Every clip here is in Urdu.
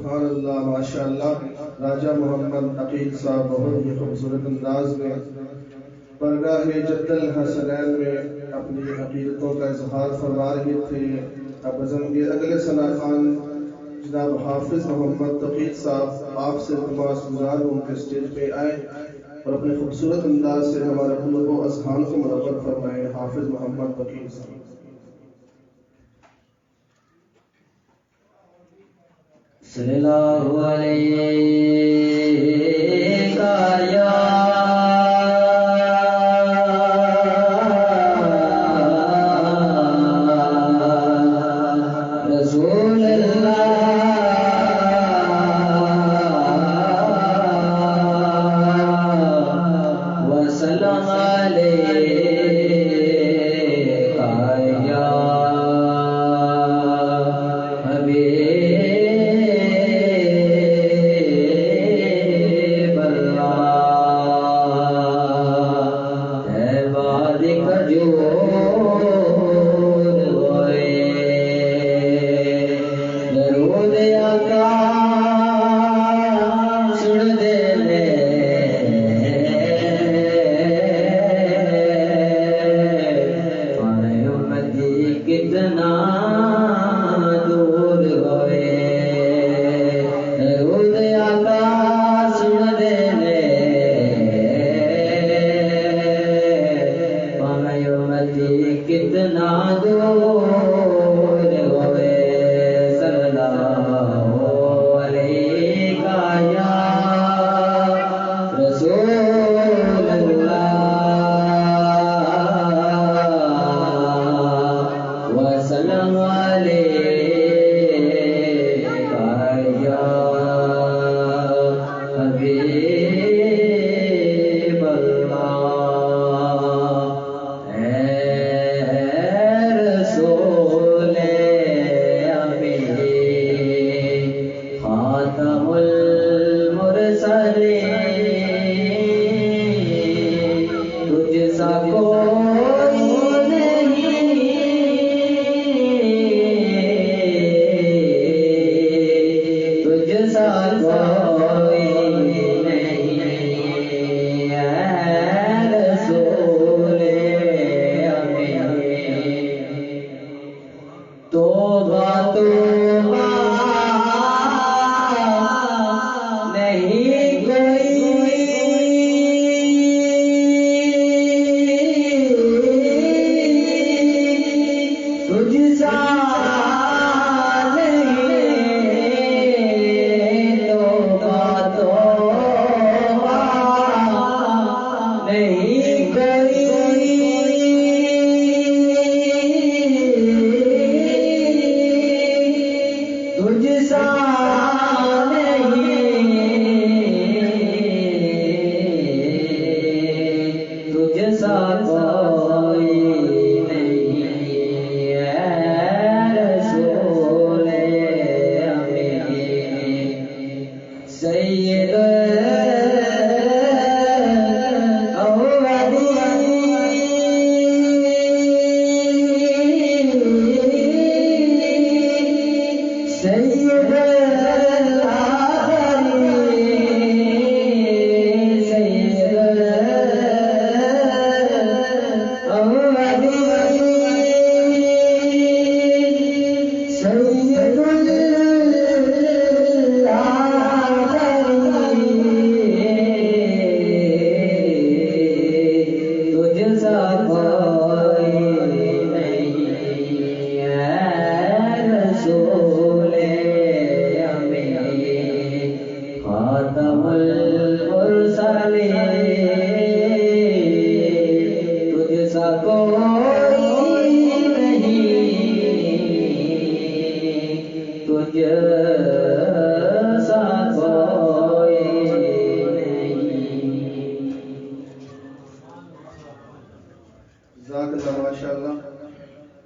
سبحان اللہ ماشاء اللہ. راجہ محمد عقیل صاحب بہت ہی خوبصورت انداز میں برگاہ جد الحسنین میں اپنی عقیدتوں کا اظہار فرما رہے تھے. اب بزم کے اگلے ثناء خوان جناب حافظ محمد عقیل صاحب آپ سے التماس گزار ہوں کہ اسٹیج پہ آئے اور اپنے خوبصورت انداز سے ہمارے قلوب و اذہان کو منور فرمائے. حافظ محمد عقیل صاحب. صلی اللہ علیہ یا رسول اللہ وسلم علیہ یا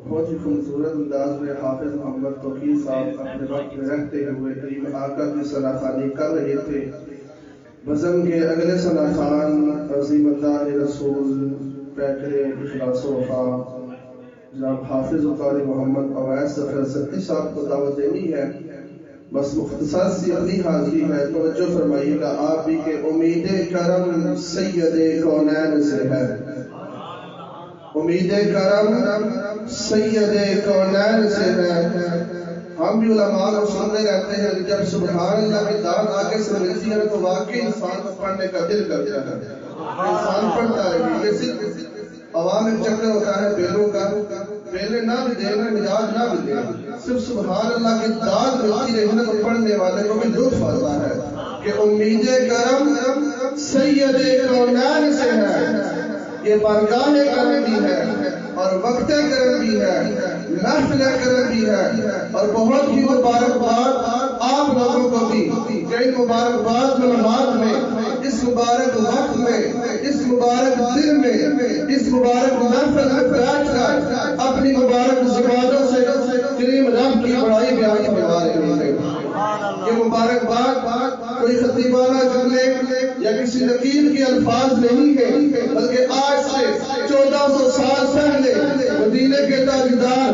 بہت ہی خوبصورت انداز میں حافظ محمد توقیر صاحب اپنے وقت میں رہتے ہوئے کریم آقا کی ثناخوانی کر رہے تھے. بزم کے اگلے ثناء خوان عظیم اللہ رسول پیکر اخلاص و وفا جناب حافظ و قاری محمد اویس ظفر صدقی صاحب کو دعوت دینی ہے بس مختصر سی اپنی حاضری ہے، توجہ فرمائیے گا آپ بھی کہ امید کرم سید کونین سے ہے، امید کرم سید کونین سے ہے۔ ہم بھی علماء کو سننے رہتے ہیں، جب سبحان اللہ کی داد آگے سے ملتی ہے تو واقعی انسان کو پڑھنے کا دل کرتا ہے، انسان پڑھتا ہے۔ یہ صرف عوام میں چکر ہوتا ہے بیلوں کا، بیلے نہ بھی دینا، مزاج نہ بھی دینا، صرف سبحان اللہ کی داد ملتی رہی تو پڑھنے والے کو بھی لطف آتا ہے کہ امید کرم سید کونین سے ہے۔ یہ بارگاہ کرم بھی ہے اور وقت کرم بھی ہے، محفل کرم بھی ہے، اور بہت ہی مبارکباد آپ لوگوں کو بھی کئی مبارکباد ملحوظ میں اس مبارک وقت میں، اس مبارک دن میں، اس مبارک محفل میں بیٹھ کر اپنی مبارک زبانوں سے کریم رب کی بڑائی بیان فرما رہے ہیں۔ یہ مبارکباد کوئی خطیبانہ جملے یا کسی نقیب کے الفاظ نہیں ہے، بلکہ آج سے 1400 سال پہلے مدینے کے تاجدار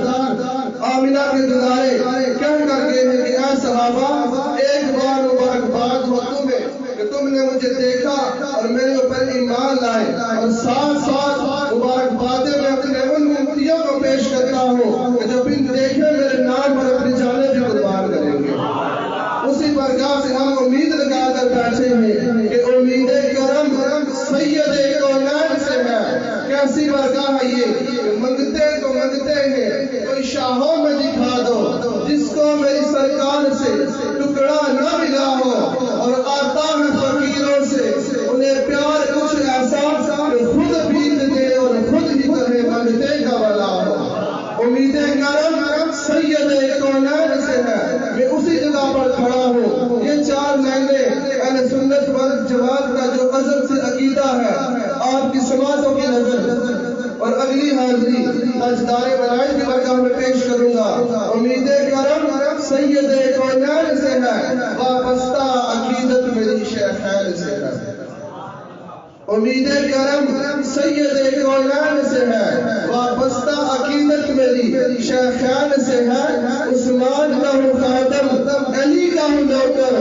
آمنہ کے دلارے کہہ کر گئے ہیں کہ اے صحابہ، ایک بار مبارکباد ہو تمہیں کہ تم نے مجھے دیکھا اور میرے اوپر ایمان لائے، اور ساتھ ساتھ مبارکبادیں میں اپنے ان امتیوں کو پیش کرتا ہوں کہ جب ان دیکھے میرے نام پر اپنی جانیں بھی قربان کریں گے۔ اسی برگاہ سے ہم امید لگا کر بیٹھے ہیں کہ امید کرم سید کونین سے ہے۔ کیسی برگاہ ہے یہ؟ منگتے تو منگتے ہیں کوئی شاہوں میں دکھا دو جس کو میری سرکار سے ٹکڑا نہ ملا ہو، اور آتا ہے فقیروں سے انہیں پیار کچھ ایسا کہ خود بیت دے اور خود ہی کہے منگتے کا بلا ہو۔ امید کرم سید کونین سے ہے۔ میں اسی جگہ پر کھڑا ہوں۔ یہ چار لائنیں اہل سنت والجماعت کا جو عزم سے عقیدہ ہے آپ کی سماعتوں کی نظر اور اگلی حاضری تاجدار ولایت کی برگاہ میں پیش کروں گا۔ امید کرم سید کونین سے ہے، وابستہ عقیدت میری شیخین سے ہے۔ امید کرم سید کونین سے ہے، وابستہ عقیدت میری شیخین سے ہے۔ عثمان کا ہوں خادم، علی کا ہوں نوکر،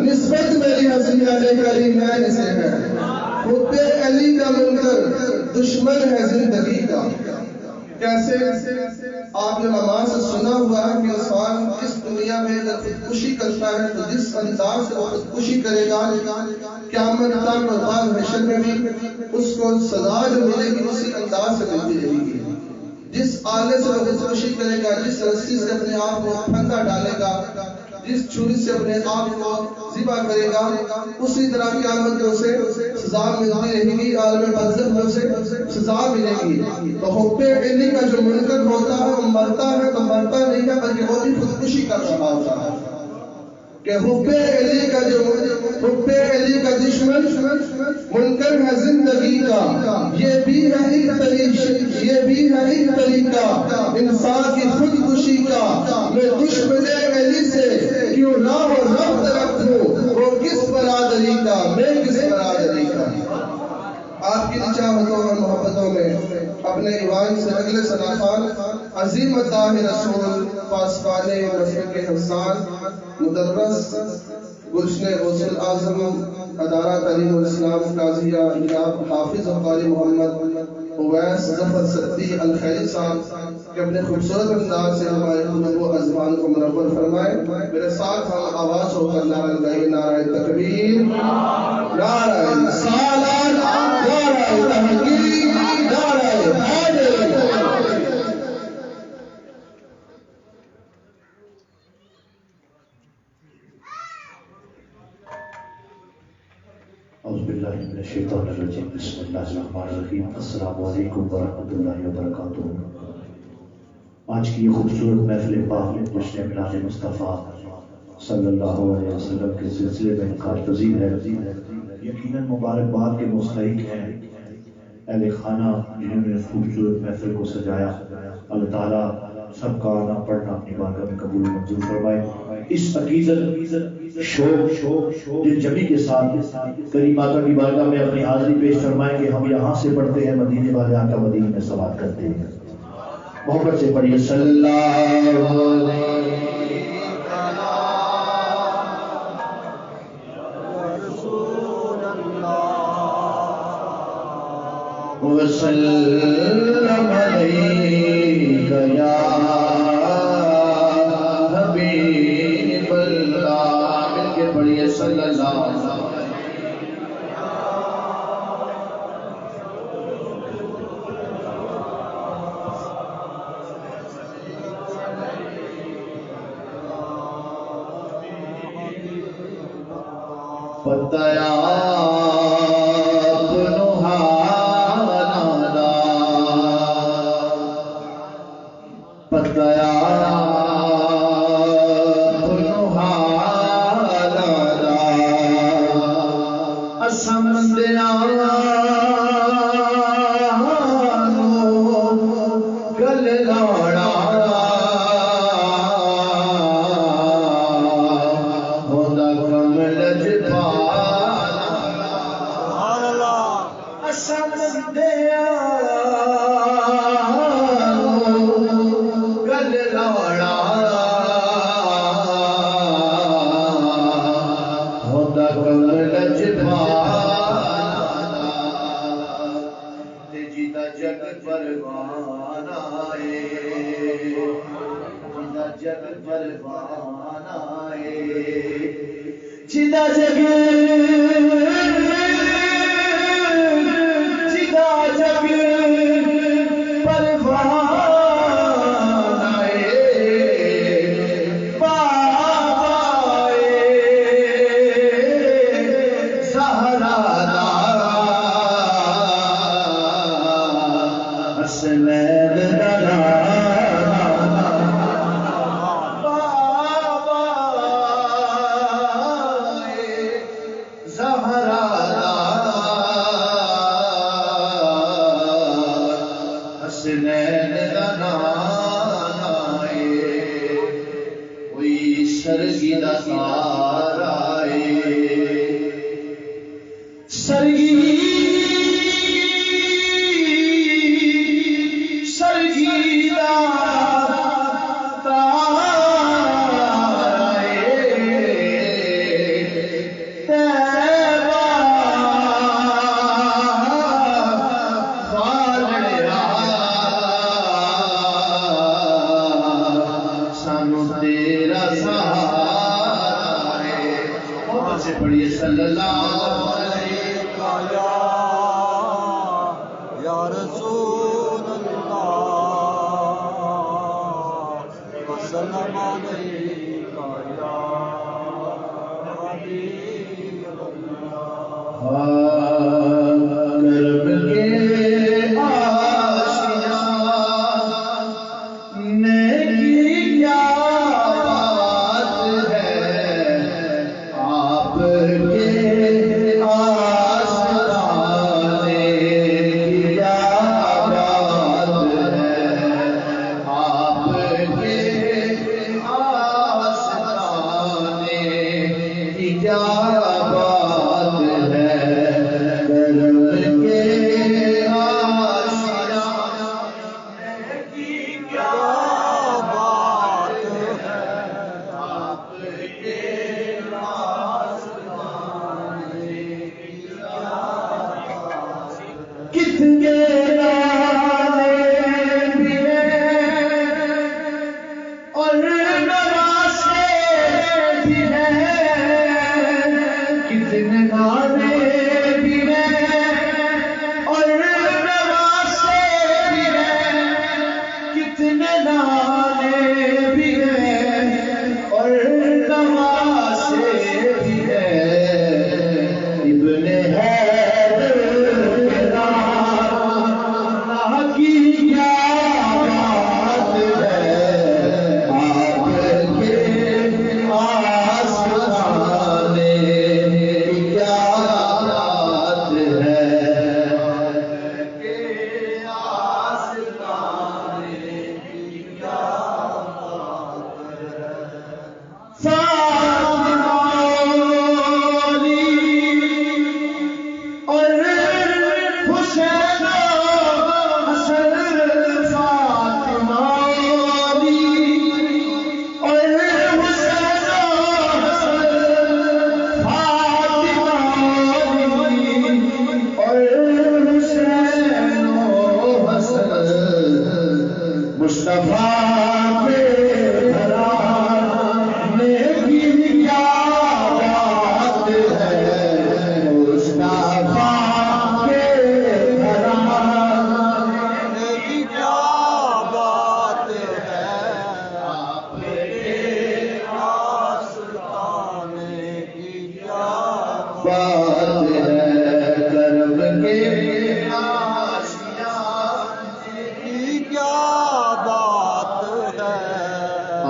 نسبت میری حسین کریمین سے ہے۔ حب علی کا منکر دشمن ہے زندگی کا۔ کیسے آپ نے نماز سے سنا ہوا ہے کہ انسان اس دنیا میں اگر خودکشی کرتا ہے تو جس انداز سے وہ خودکشی کرے گا قیامت تک اور بعد حشر میں بھی اس کو سزا جو ملے گی اسی انداز سے ملتی رہے گی۔ جس آلے سے وہ خودکشی کرے گا، جس رسی سے اپنے آپ کو پھندا ڈالے گا، جس چھری سے اپنے آپ کو ذبح کرے گا، اسی طرح قیامت میں اسے سزا ملتی رہے گی، عالم برزخ میں اسے سزا ملے گی۔ تو حب علی کا جو منکر ہوتا ہے وہ مرتا ہے تو مرتا نہیں ہے بلکہ وہ بھی خودکشی کر رہا ہوتا ہے کہ حب علی کا دشمن منکر ہے زندگی کا۔ یہ بھی ہے ایک طریقہ انسان کی خودکشی کا۔ میں دشمن علی سے کیوں راہ و رفت رکھوں، وہ کس برادری کا، میں کس برادری کا۔ آپ کی چاہتوں اور محبتوں میں اپنے ایوان سے اگلے سنافان عظیم مداح رسول پاسبان مسلک حسان مدرس گلشن غوث اعظم ادارہ تعلیم الاسلام قاضیہ جناب حافظ قاری محمد اویس ظفر سدی الخیری صاحب کہ اپنے خوبصورت انداز سے ہمارے قلوب و اذہان کو منور فرمائے۔ میرے ساتھ ہم آواز ہو کر نعرہ لگائیے، نعرہ تکبیر، نعرہ رسالت، نعرہ تحقیق، نعرہ حیدر۔ اعوذ باللہ من الشیطان الرجیم، بسم اللہ الرحمن الرحیم۔ السلام علیکم ورحمۃ اللہ وبرکاتہ۔ آج کی یہ خوبصورت محفل پاک جشن میلاد مصطفیٰ صلی اللہ علیہ وسلم کے سلسلے میں انعقاد پذیر ہے۔ یقیناً مبارکباد کے مستحق ہیں اہل خانہ جنہوں نے اس خوبصورت محفل کو سجایا۔ اللہ تعالیٰ سب کا آنا پڑھنا اپنی بارگاہ میں قبول منظور فرمائے۔ اس عقیدت شوق دل جمی کے ساتھ کریم آقا کی بارگاہ میں اپنی حاضری پیش فرمائیں کہ ہم یہاں سے پڑھتے ہیں، مدینے والے آقا مدینے میں سماعت کرتے ہیں۔ محبت سے پڑھیے صلی اللہ علیہ وسلم۔ پتیا پنہانا پتیا پنہانا سمندیاں گل لاڑا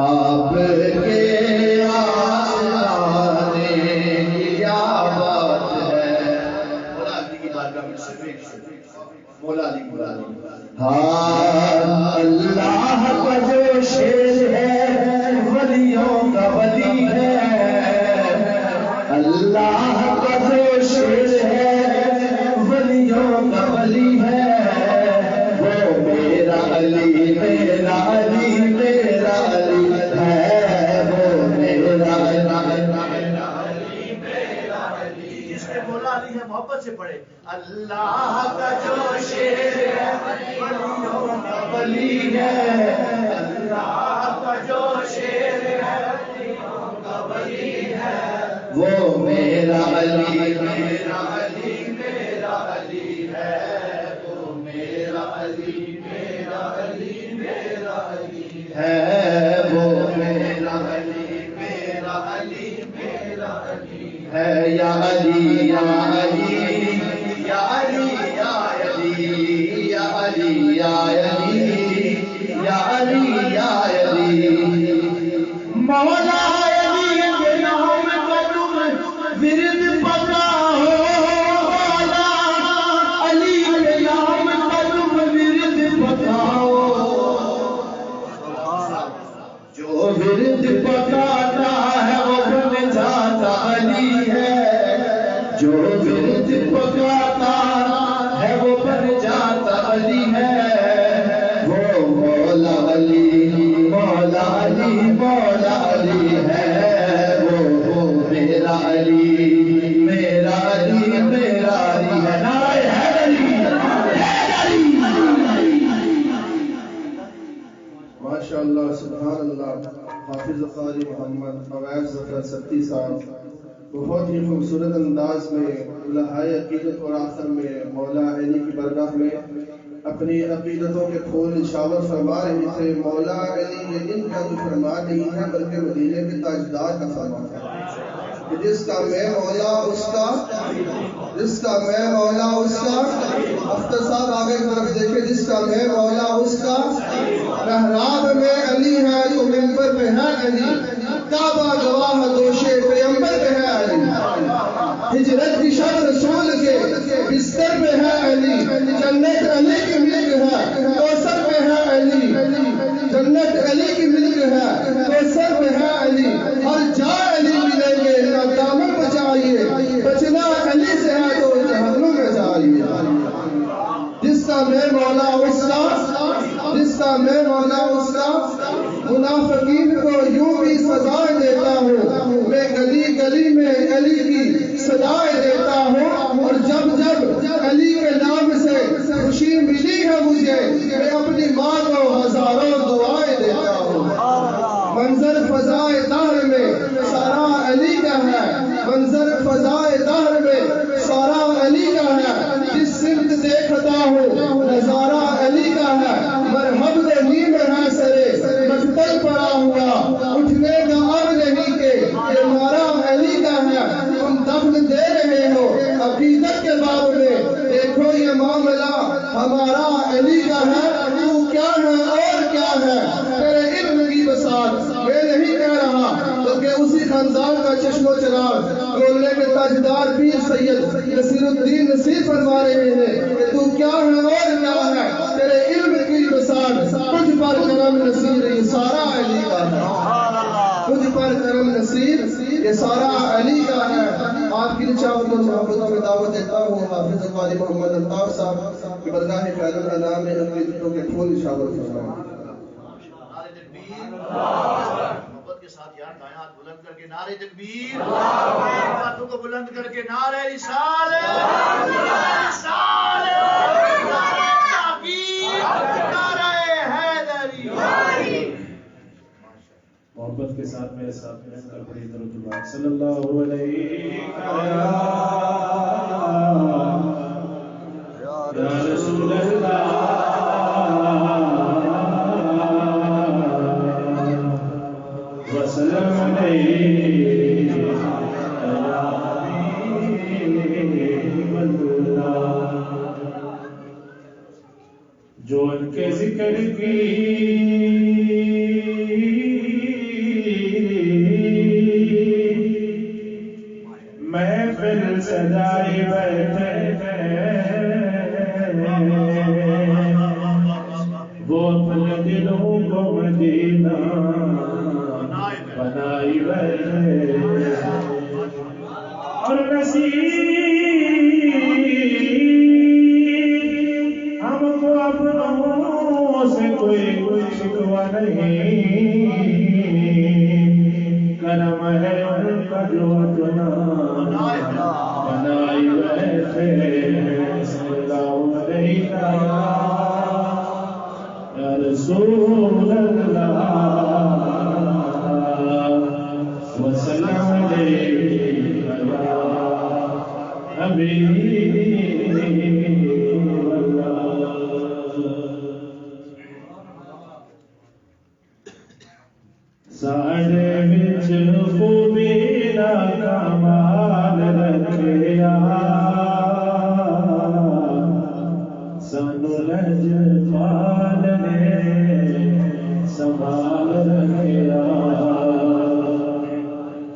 آپ کے آنے کی کیا بات ہے. مولا علی کی بارگاہ میں صرف ایک شعر. مولا علی کی بارگاہ میں ہاں اللہ کا جو شیر ہے ولیوں کا ولی ہے. اللہ کا جو شیر ہے ولیوں کا ولی ہے. وہ میرا علی میرا علی میرا علی ہے. وہ میرا علی میرا علی. جس نے مولا علی ہے محبت سے پڑھے. اللہ کا جو شیر ہے ولیوں کا ولی ہے. اللہ کا جو شیر ہے ولیوں کا ولی ہے. وہ میرا علی میرا علی میرا علی ہے. وہ میرا علی میرا علی میرا علی ہے. وہ میرا علی میرا علی میرا علی ہے. یا علی یا علی یا علی یا علی یا علی یا علی یا علی یا علی. مولا ورد پکاؤ. مولا علی کے نام کا تم ورد پکاؤ. جو ورد پکاتا ہے وہ بن جاتا علی ہے. جو ورد پکاتا ہے وہ بن جاتا علی ہے. وہ مولا علی مولا علی مولا علی ہے. وہ میرا علی میرا علی میرا علی ہے. نعرہ حیدری حیدری. ماشاءاللہ سبحان اللہ. حافظ قاری محمد اویس ظفر ستی صاحب بہت ہی خوبصورت انداز میں لہائے عقیدت اور آخر میں مولا علی کی بارگاہ میں اپنی عقیدتوں کے پھول نشاور فرما رہے تھے. مولا علی یہ ان کا تو فرمان نہیں ہے بلکہ مدینے کے تاجدار کا فرمان ہے. جس کا میں مولا اس کا جس کا میں مولا اس کا. اختر صاحب آگے طرف دیکھیں. جس کا میں مولا اس کا. محراب میں علی ہے تو منبر پہ ہے علی. کعبہ گواہ دوشے پیغمبر پہ ہے علی. ہجرت کی شب رسول کے بستر پہ ہے علی. جنت علی کی ملک ہے کوثر پہ ہے علی. جنت علی کی ملک ہے کوثر پہ ہے علی. ہر جا علی ملیں گے نہ دامن بچائیے. بچنا علی سے ہے تو جہنم میں جائیے. جس کا میں مولا اس کا جس کا میں مولا اس کا. منافقین کو یوں بھی سزائیں دیتا ہوں. میں گلی گلی میں علی کی صدائیں دیتا ہوں. اور جب جب علی کے نام سے خوشی ملی ہے مجھے میں اپنی ماں کو ہزاروں دعائیں دیتا ہوں. منظر فضائے دہر میں سارا علی کا ہے. منظر فضائے دہر میں سارا علی کا ہے. جس سمت دیکھتا ہوں نظارہ علی کا ہے. مرحب نہیں میں ہے سرے مقتل پڑا ہوا. اٹھنے کا اب نہیں کہ یہ نعرہ علی کا ہے. تم دفن دے رہے ہو عقیدت کے باب میں. دیکھو یہ معاملہ ہمارا علی کا ہے. تو کیا ہے اور کیا ہے تیرے علم کی بساط. میں نہیں کہہ رہا بلکہ اسی خاندان کا چشم و چراغ گولنے کے تاجدار پیر سید نصیر الدین نصیر فرما رہے ہیں کہ تو کیا ہے اور کیا ہے تیرے علم کی بساط. تجھ پر کرم نصیر یہ سارا علی کا ہے. تجھ پر کرم نصیر یہ سارا علی کا ہے. آپ کی نشاوت اور محبتوں میں دعوت دیتا ہوں حافظ قاری محمد الطاف صاحب کی بارگاہ خیر الانام میں عقیدتوں کے پھول نشاور فرمائیں. محبت کے ساتھ یار کائنات بلند کر کے نعرہ تکبیر. باتوں کو بلند کر کے نعرہ رسالت محبت کے ساتھ میرے ساتھ بڑی درود صلی اللہ علیہ یا رسول اللہ وسلم علیہ یا حبیب اللہ. جو ان کے ذکر کی صلی اللہ علیہ یا رسول اللہ وسلم علیہ یا حبیب اللہ. ساڑے وچ خوبی دا کمال رکھیا سانو لجپال نے سنبھال رکھیا.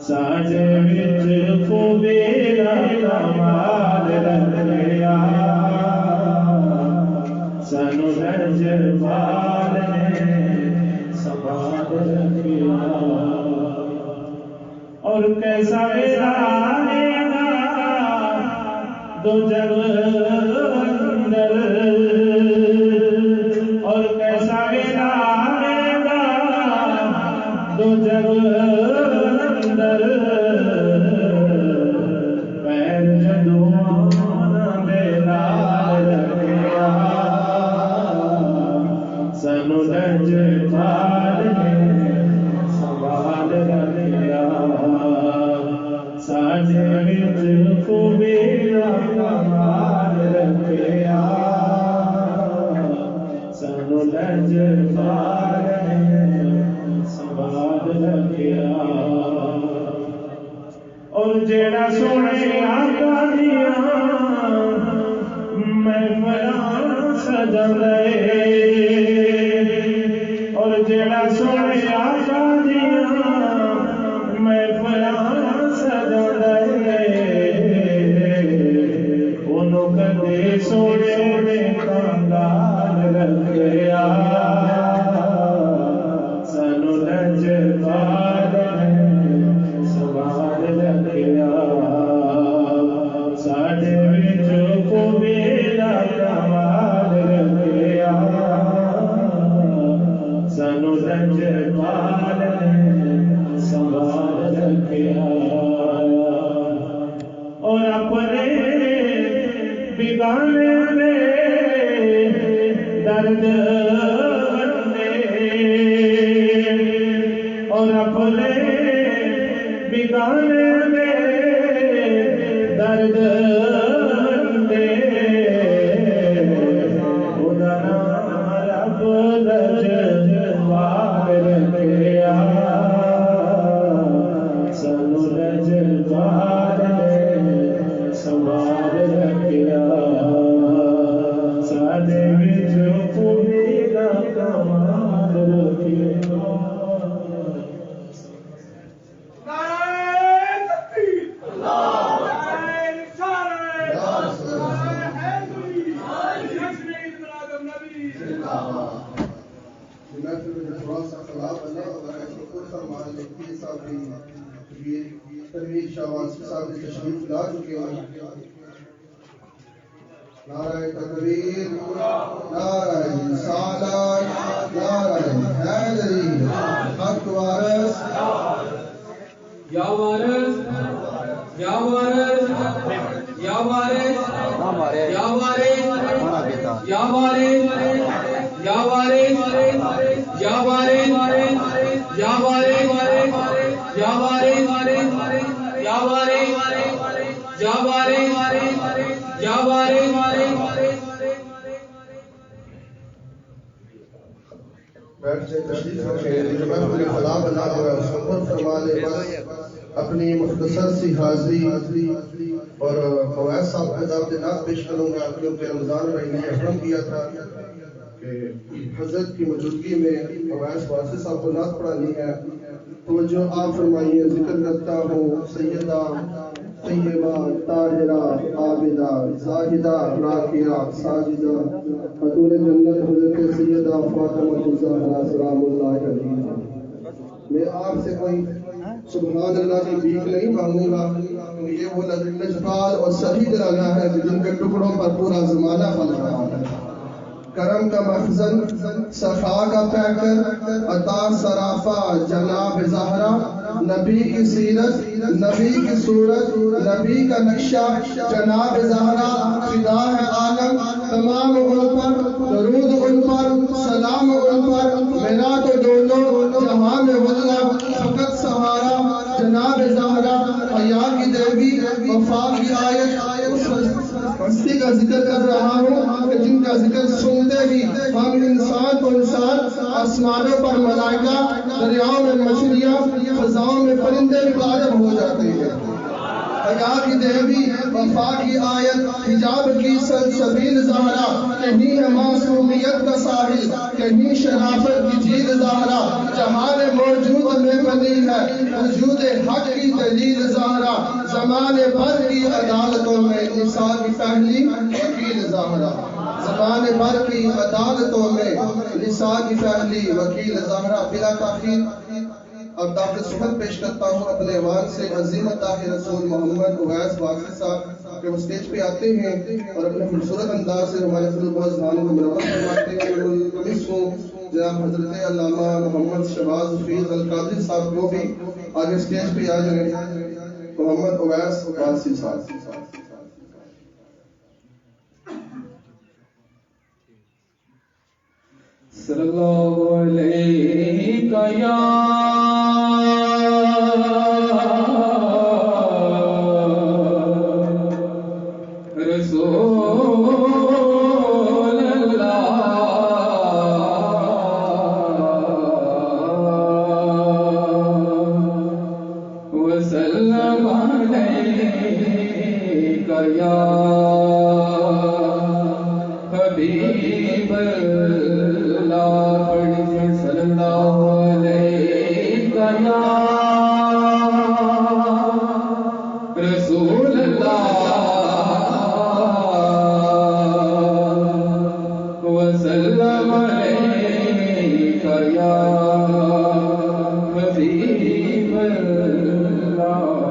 ساڑے وچ خوبی دا کمال رکھیا سانو لجپال نے سنبھال رکھیا. اور کیسا ویرانے گا دو جگ اندر اور کیسا ویرانے گا دو جگ اندر پیر جدوان بیلال رکھیا سنو لجپال نے سنبھال رکھیا. ساڈے وچ خوبی دا کمال رکھیا سانو لجپال نے سنبھال رکھیا. اور جیڑا سونے آقا دیاں محفلاں سجاندے اور جیڑا سونے آقا دیاں محفلاں سجاندے انہوں کدے سونے کنگال رکھیا سانو لجپال نے سنبھال رکھیا. ساڈے وچ خوبی دا کمال رکھیا سانو لجپال نے سنبھال رکھیا. اور اپنے بگانے میں درد اور اپنے بگانے میں درد خدا رب لجپال رکھیا سانو لجپال نے سنبھال رکھیا. ساڈے وچ خوبی دا کمال رکھیا. تنویر شاہ واسف صاحب نے تشریف لا چکے ہیں. نعرہ تکبیر، نعرہ رسالت، نعرہ حیدری، حق وارث یا وارث یا وارث یا وارث یا وارث یا وارث یا وارث یا وارث یا وارث یا وارث یا وارث یا وارث یا وارث. بیٹھ سے تشریف رکھیں جو محفل فلاح بنا ہوا ہے اس کو خود فرما لے. بس اپنی مختصر سی حاضری اور فوائد صاحب کو دعوت نعت پیش کروں گا کیونکہ رمضان بھائی نے احرام کیا تھا کہ حضرت کی موجودگی میں فوائد واسف صاحب کو نعت پڑھانی ہے. توجہ آپ فرمائیے. ذکر کرتا ہوں سیدہ طیبہ طاہرہ عابدہ زاہدہ راکعہ ساجدہ خاتون جنت حضرت سیدہ فاطمہ الزہرا سلام اللہ علیہا. میں آپ سے کوئی سبحان اللہ کی بھیک نہیں مانگوں گا کیونکہ یہ وہ لجپال اور صحیح درجہ ہے جن کے ٹکڑوں پر پورا زمانہ بن رہا ہے. کرم کا مخزن صفا کا پیکر عطا سرافا جناب زہرا نبی کی سیرت نبی کی صورت نبی کا نقشہ جناب زہرا فدا ہے عالم تمام ان پر درود ان پر سلام ان پر میرا تو دونوں جہان واللہ فقط سہارا جناب زہرا حیا کی دیوی وفا کی آیت اس ہستی کا ذکر کر رہا ہوں کہ جن کا ذکر سنتے ہی ہم انسان کو انسان آسمانوں پر ملائکہ دریاؤں میں مچھلیاں فضاؤں میں پرندے بھی غائب ہو جاتے ہیں حیا کی دیوی وفا کی آیت حجاب کی سلسبیل زہرا کہیں ہے معصومیت کا ساحل کہیں شرافت کی جھیل زہرا جہان موجود میں بنی ہے وجود حق کی دلیل زہرا زمانے بھر کی عدالتوں میں نساء کی پہلی وکیل زہرا زمانے بھر کی عدالتوں میں نساء کی پہلی وکیل زہرا بلا تاخیر اب دعوت صحبت پیش کرتا ہوں اپنے ایوان سے عظیم طاہر رسول محمد اویس واقعی صاحب کہ وہ سٹیج پہ آتے ہیں اور اپنے خوبصورت انداز سے ہمارے فضل و اذہان کو منور فرماتے ہیں اور کمیس کو جناب حضرت علامہ محمد شہباز حفیظ القادری صاحب کو بھی آگے سٹیج پہ آ جائیں محمد اویس واقعی صاحب صلی اللہ علیہ یا رسول اللہ وسلم علیک یا حبیب رسول اللہ وسلم علیک یا حبیب اللہ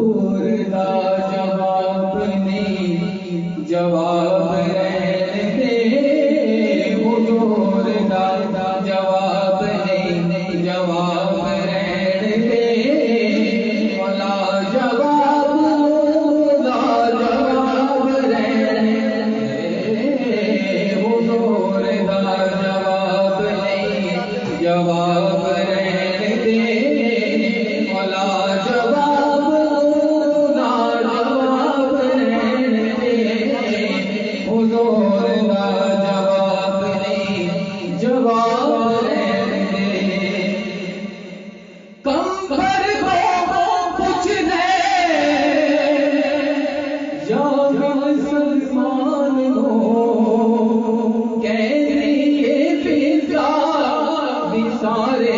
حضور دا جواب نہیں جواب رہنے دے حضور دا جواب نہیں جواب رہنے دے مولا جواب دا جواب رہنے دے حضور دا جواب نہیں جواب رہنے دے مولا جواب دا جواب رہنے دے حضور دا جواب نہیں جواب رہنے دے کم پر کو کچھ دے یا سلمان ہو کہنے یہ فضا بھی سارے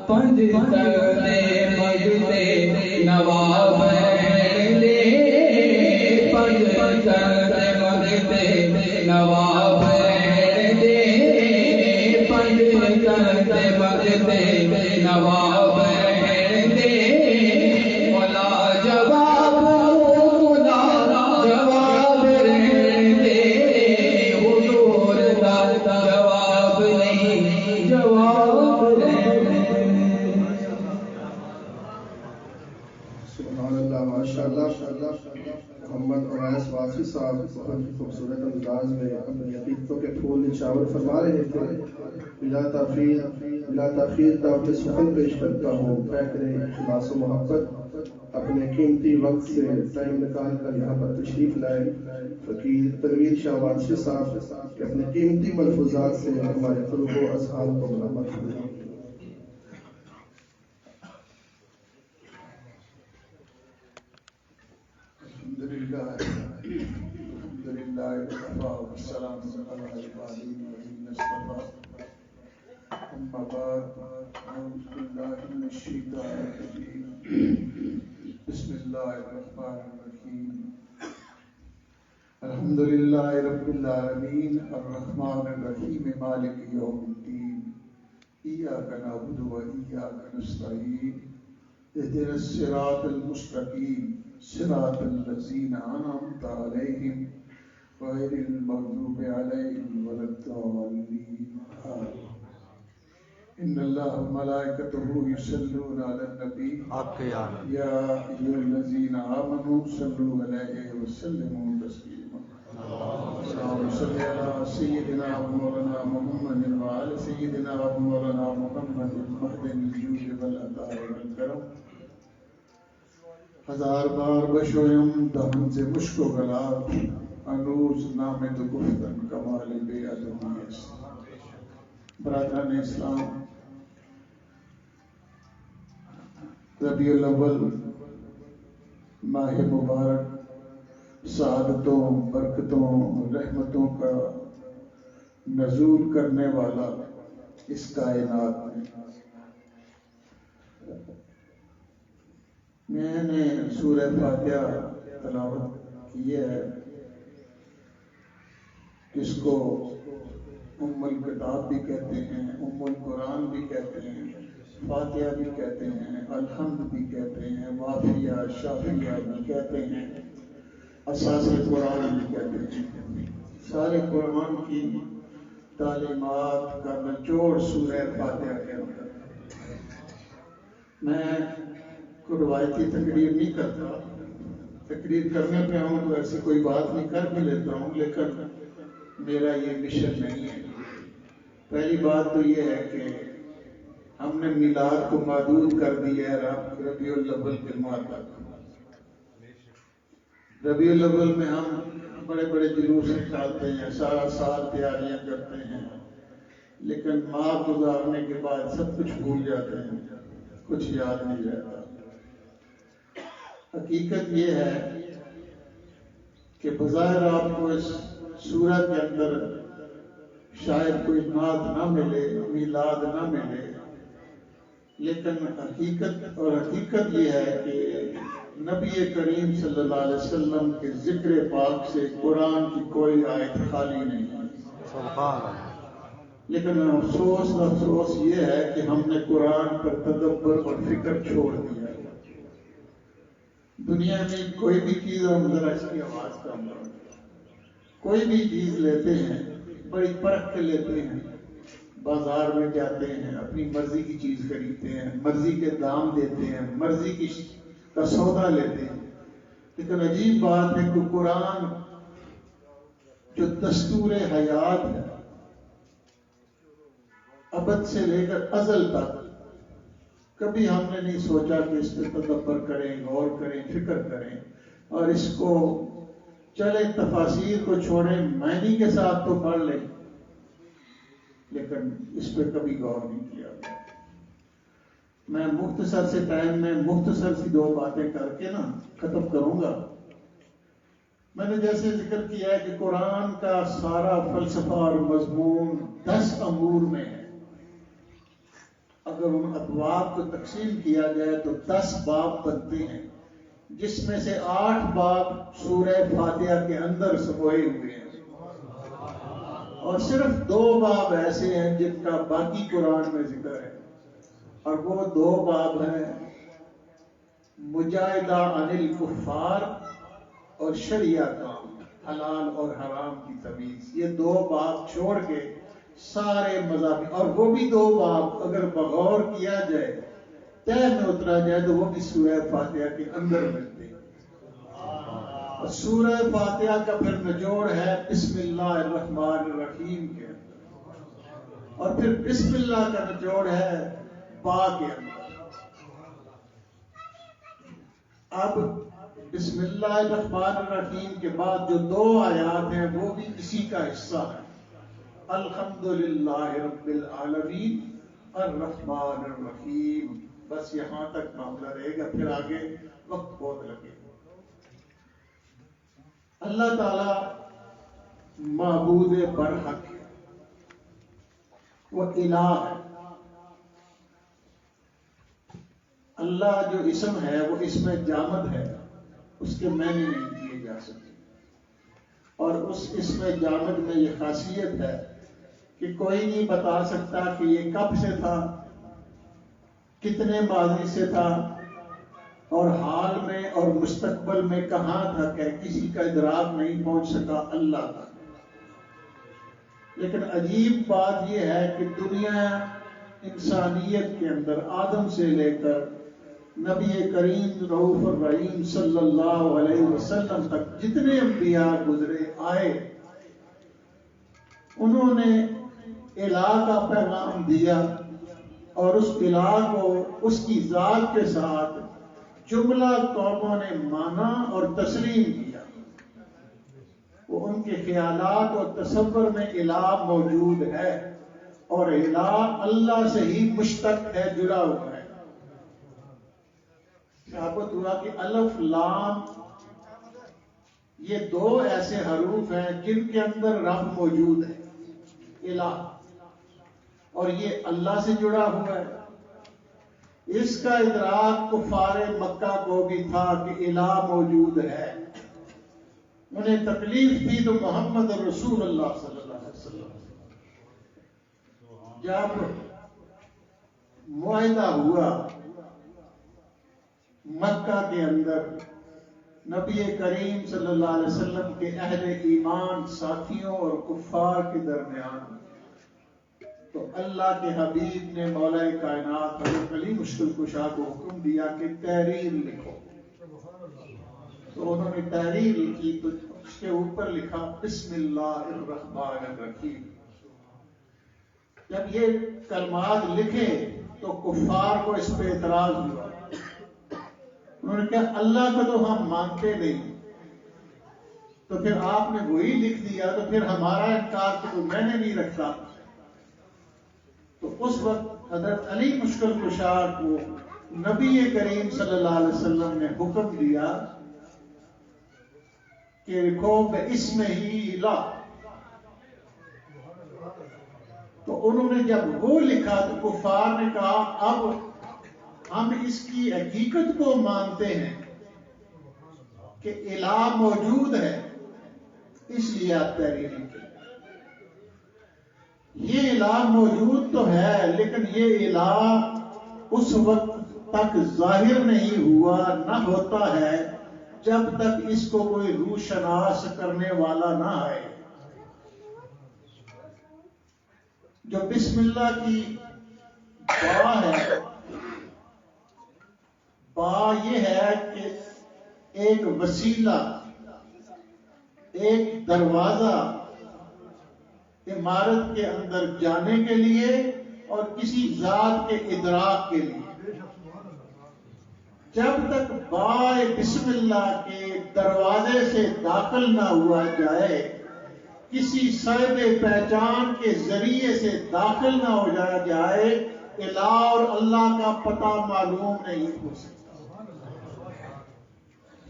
پنج سردے مجدے نواب لے پنج سردے مجدے نواب دے پنج سردے مجدے نواب دے مولا جواب مولا جواب دے حضور دا جواب نہیں جواب سبحان اللہ ماشاء اللہ محمد اویس واصف صاحب بہت ہی خوبصورت انداز میں اپنی عقیدتوں کے پھول نچھاور فرما رہے تھے بلا تاخیر دعوت سخن پیش کرتا ہوں بہتر اخلاص و محبت اپنے قیمتی وقت سے ٹائم نکال کر یہاں پر تشریف لائے فقیر تنویر شاہ واصف صاحب کہ اپنے قیمتی ملفوظات سے ہمارے قلوب و اذہان کو مرمت کریں الحمدللہ والسلام علی عبادہ الذین اصطفى اما بعد اعوذ باللہ من الشیطان الرجیم بسم اللہ الرحمن الرحیم الحمدللہ رب العالمین الرحمن الرحیم مالک یوم الدین ایاک نعبد و ایاک نستعین اهدنا الصراط المستقیم صراط الذین انعمت علیہم غیر المغضوب علیہم ولا الضالین آمین ان اللہ وملائکتہ یصلون علی النبی یا ایھا الذین آمنوا صلوا علیہ وسلموا تسلیما اللہم صل علی سیدنا مولانا محمد وعلی سیدنا مولانا محمد المهدی الجود والعطاء والکرم ہزار بار بشویم دہن سے مشک و گلاب انوز نام تو گفتن کمال بے ادبی برادران اسلام ربیع الاول ماہ مبارک سعادتوں برکتوں رحمتوں کا نزول کرنے والا اس کائنات میں نے سورہ فاتحہ تلاوت کی ہے جس کو ام الکتاب بھی کہتے ہیں ام القرآن بھی کہتے ہیں فاتحہ بھی کہتے ہیں الحمد بھی کہتے ہیں وافیہ شافیہ بھی کہتے ہیں اساس قرآن بھی کہتے ہیں سارے قرآن کی تعلیمات کا نچوڑ سورہ فاتحہ کے اندر میں کوئی روایتی تقریر نہیں کرتا تقریر کرنے پہ ہوں تو ایسی کوئی بات نہیں کر بھی لیتا ہوں لیکن میرا یہ مشن نہیں ہے پہلی بات تو یہ ہے کہ ہم نے میلاد کو محدود کر دیا ہے ربیع الاول کے ماہ تک ربیع الاول میں ہم بڑے بڑے جلوس نکالتے ہیں سارا سال تیاریاں کرتے ہیں لیکن ماہ گزارنے کے بعد سب کچھ بھول جاتے ہیں کچھ یاد نہیں رہتا حقیقت یہ ہے کہ بظاہر آپ کو اس سورت کے اندر شاید کوئی نعت نہ ملے میلاد نہ ملے لیکن حقیقت یہ ہے کہ نبی کریم صلی اللہ علیہ وسلم کے ذکر پاک سے قرآن کی کوئی آیت خالی نہیں ہے لیکن افسوس یہ ہے کہ ہم نے قرآن پر تدبر اور فکر چھوڑ دیا ہے۔ دنیا میں کوئی بھی چیز، ہم ذرا اس کی آواز کم کریں، کوئی بھی چیز لیتے ہیں بڑی پرکھ کے لیتے ہیں، بازار میں جاتے ہیں، اپنی مرضی کی چیز خریدتے ہیں، مرضی کے دام دیتے ہیں، مرضی کا سودا لیتے ہیں، لیکن عجیب بات ہے کہ قرآن جو دستور حیات ہے، ابد سے لے کر ازل تک، کبھی ہم نے نہیں سوچا کہ اس پہ تدبر کریں، غور کریں، فکر کریں، اور اس کو چلے تفاسیر کو چھوڑیں، معنی کے ساتھ تو پڑھ لیں، لیکن اس پہ کبھی غور نہیں کیا۔ میں مختصر سے ٹائم میں مختصر سی 2 باتیں کر کے نا ختم کروں گا۔ میں نے جیسے ذکر کیا ہے کہ قرآن کا سارا فلسفہ اور مضمون 10 امور میں ہے۔ اگر ان ابواب کو تقسیم کیا جائے تو 10 باب بنتے ہیں، جس میں سے 8 باب سورہ فاتحہ کے اندر سموئے ہوئے ہیں، اور صرف 2 باب ایسے ہیں جن کا باقی قرآن میں ذکر ہے، اور وہ 2 باب ہیں مجاہدہ عن الکفار اور شریعہ کام، حلال اور حرام کی تمیز۔ یہ 2 باب چھوڑ کے سارے مضامین، اور وہ بھی 2 باب اگر بغور کیا جائے، تہ میں اترا جائے، تو وہ بھی سورہ فاتحہ کے اندر ملتے ہیں۔ اور سورہ فاتحہ کا پھر نچوڑ ہے بسم اللہ الرحمن الرحیم کے اندر، اور پھر بسم اللہ کا نچوڑ ہے با کے اندر۔ اب بسم اللہ الرحمن الرحیم کے بعد جو 2 آیات ہیں وہ بھی اسی کا حصہ ہے، الحمدللہ رب العالمین الرحمن الرحیم۔ بس یہاں تک معاملہ رہے گا، پھر آگے وقت بہت لگے گا۔ اللہ تعالی معبود برحق ہے، وہ الہ ہے۔ اللہ جو اسم ہے وہ اسم جامد ہے، اس کے معنی نہیں کیے جا سکتے، اور اس اسم جامد میں یہ خاصیت ہے کہ کوئی نہیں بتا سکتا کہ یہ کب سے تھا، کتنے ماضی سے تھا، اور حال میں اور مستقبل میں کہاں تھا، کہ کسی کا ادراک نہیں پہنچ سکا اللہ کا۔ لیکن عجیب بات یہ ہے کہ دنیا انسانیت کے اندر آدم سے لے کر نبی کریم رؤوف الرحیم صلی اللہ علیہ وسلم تک جتنے انبیاء گزرے آئے، انہوں نے الہ کا پیغام دیا، اور اس الہ کو اس کی ذات کے ساتھ جملہ قوموں نے مانا اور تسلیم کیا۔ وہ ان کے خیالات اور تصور میں الہ موجود ہے، اور الہ اللہ سے ہی مشتق ہے، جڑا ہوا ہے۔ ثابت ہوا کہ الف لام یہ 2 ایسے حروف ہیں جن کے اندر رب موجود ہے، الہ، اور یہ اللہ سے جڑا ہوا ہے۔ اس کا ادراک کفار مکہ کو بھی تھا کہ الہ موجود ہے۔ انہیں تکلیف تھی تو محمد رسول اللہ صلی اللہ علیہ وسلم جب معاہدہ ہوا مکہ کے اندر نبی کریم صلی اللہ علیہ وسلم کے اہل ایمان ساتھیوں اور کفار کے درمیان، تو اللہ کے حبیب نے مولا کائنات حضرت علی مشکل کشا کو حکم دیا کہ تحریر لکھو۔ تو انہوں نے تحریر لکھی، تو اس کے اوپر لکھا بسم اللہ الرحمن الرحیم۔ جب یہ کلمات لکھے تو کفار کو اس پہ اعتراض ہوا، انہوں نے کہا اللہ کو تو ہم مانتے نہیں، تو پھر آپ نے وہی لکھ دیا، تو پھر ہمارا انکار تو کوئی میں نے نہیں رکھتا۔ تو اس وقت حضرت علی مشکل کشا کو نبی کریم صلی اللہ علیہ وسلم نے حکم دیا کہ لکھو بِاسْمِ الہ۔ تو انہوں نے جب وہ لکھا تو کفار نے کہا اب ہم اس کی حقیقت کو مانتے ہیں کہ الہ موجود ہے، اس لیے آپ تحریر لکھیں۔ یہ الہ موجود تو ہے، لیکن یہ الہ اس وقت تک ظاہر نہیں ہوا، نہ ہوتا ہے جب تک اس کو کوئی روح شناس کرنے والا نہ آئے۔ جو بسم اللہ کی با ہے، با یہ ہے کہ ایک وسیلہ، ایک دروازہ عمارت کے اندر جانے کے لیے اور کسی ذات کے ادراک کے لیے۔ جب تک بائے بسم اللہ کے دروازے سے داخل نہ ہوا جائے، کسی صاحب پہچان کے ذریعے سے داخل نہ ہو جائے، الہ اور اللہ کا پتہ معلوم نہیں ہو سکتا۔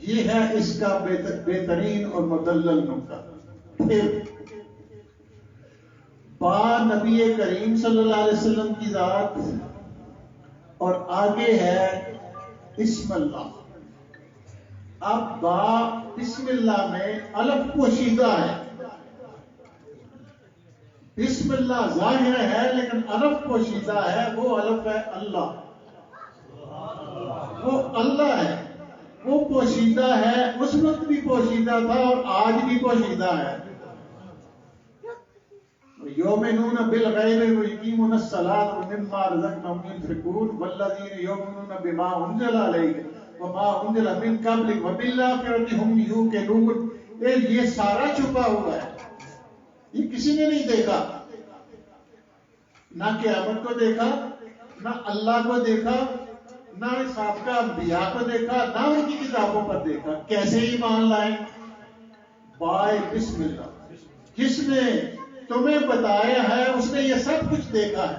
یہ ہے اس کا بہترین اور مدلل نقطہ۔ پھر با نبی کریم صلی اللہ علیہ وسلم کی ذات، اور آگے ہے بسم اللہ۔ اب با بسم اللہ میں الف پوشیدہ ہے، بسم اللہ ظاہر ہے لیکن الف پوشیدہ ہے، وہ الف ہے اللہ، وہ اللہ ہے، وہ پوشیدہ ہے، اس وقت بھی پوشیدہ تھا اور آج بھی پوشیدہ ہے۔ یؤمنون بالغیب ویقیمون الصلاۃ ومما رزقناہم ينفقون والذین یؤمنون بما انزل الیک وما انزل من قبلک وبالآخرۃ ھم یوقنون۔ یہ سارا چھپا ہوا ہے، یہ کسی نے نہیں دیکھا، نہ قیامت کو دیکھا، نہ اللہ کو دیکھا، نہ سابقہ انبیاء کو دیکھا، نہ ان کی کتابوں پر دیکھا۔ کیسے ایمان لائیں؟ بائے بسم اللہ۔ جس نے تمہیں بتایا ہے اس نے یہ سب کچھ دیکھا ہے۔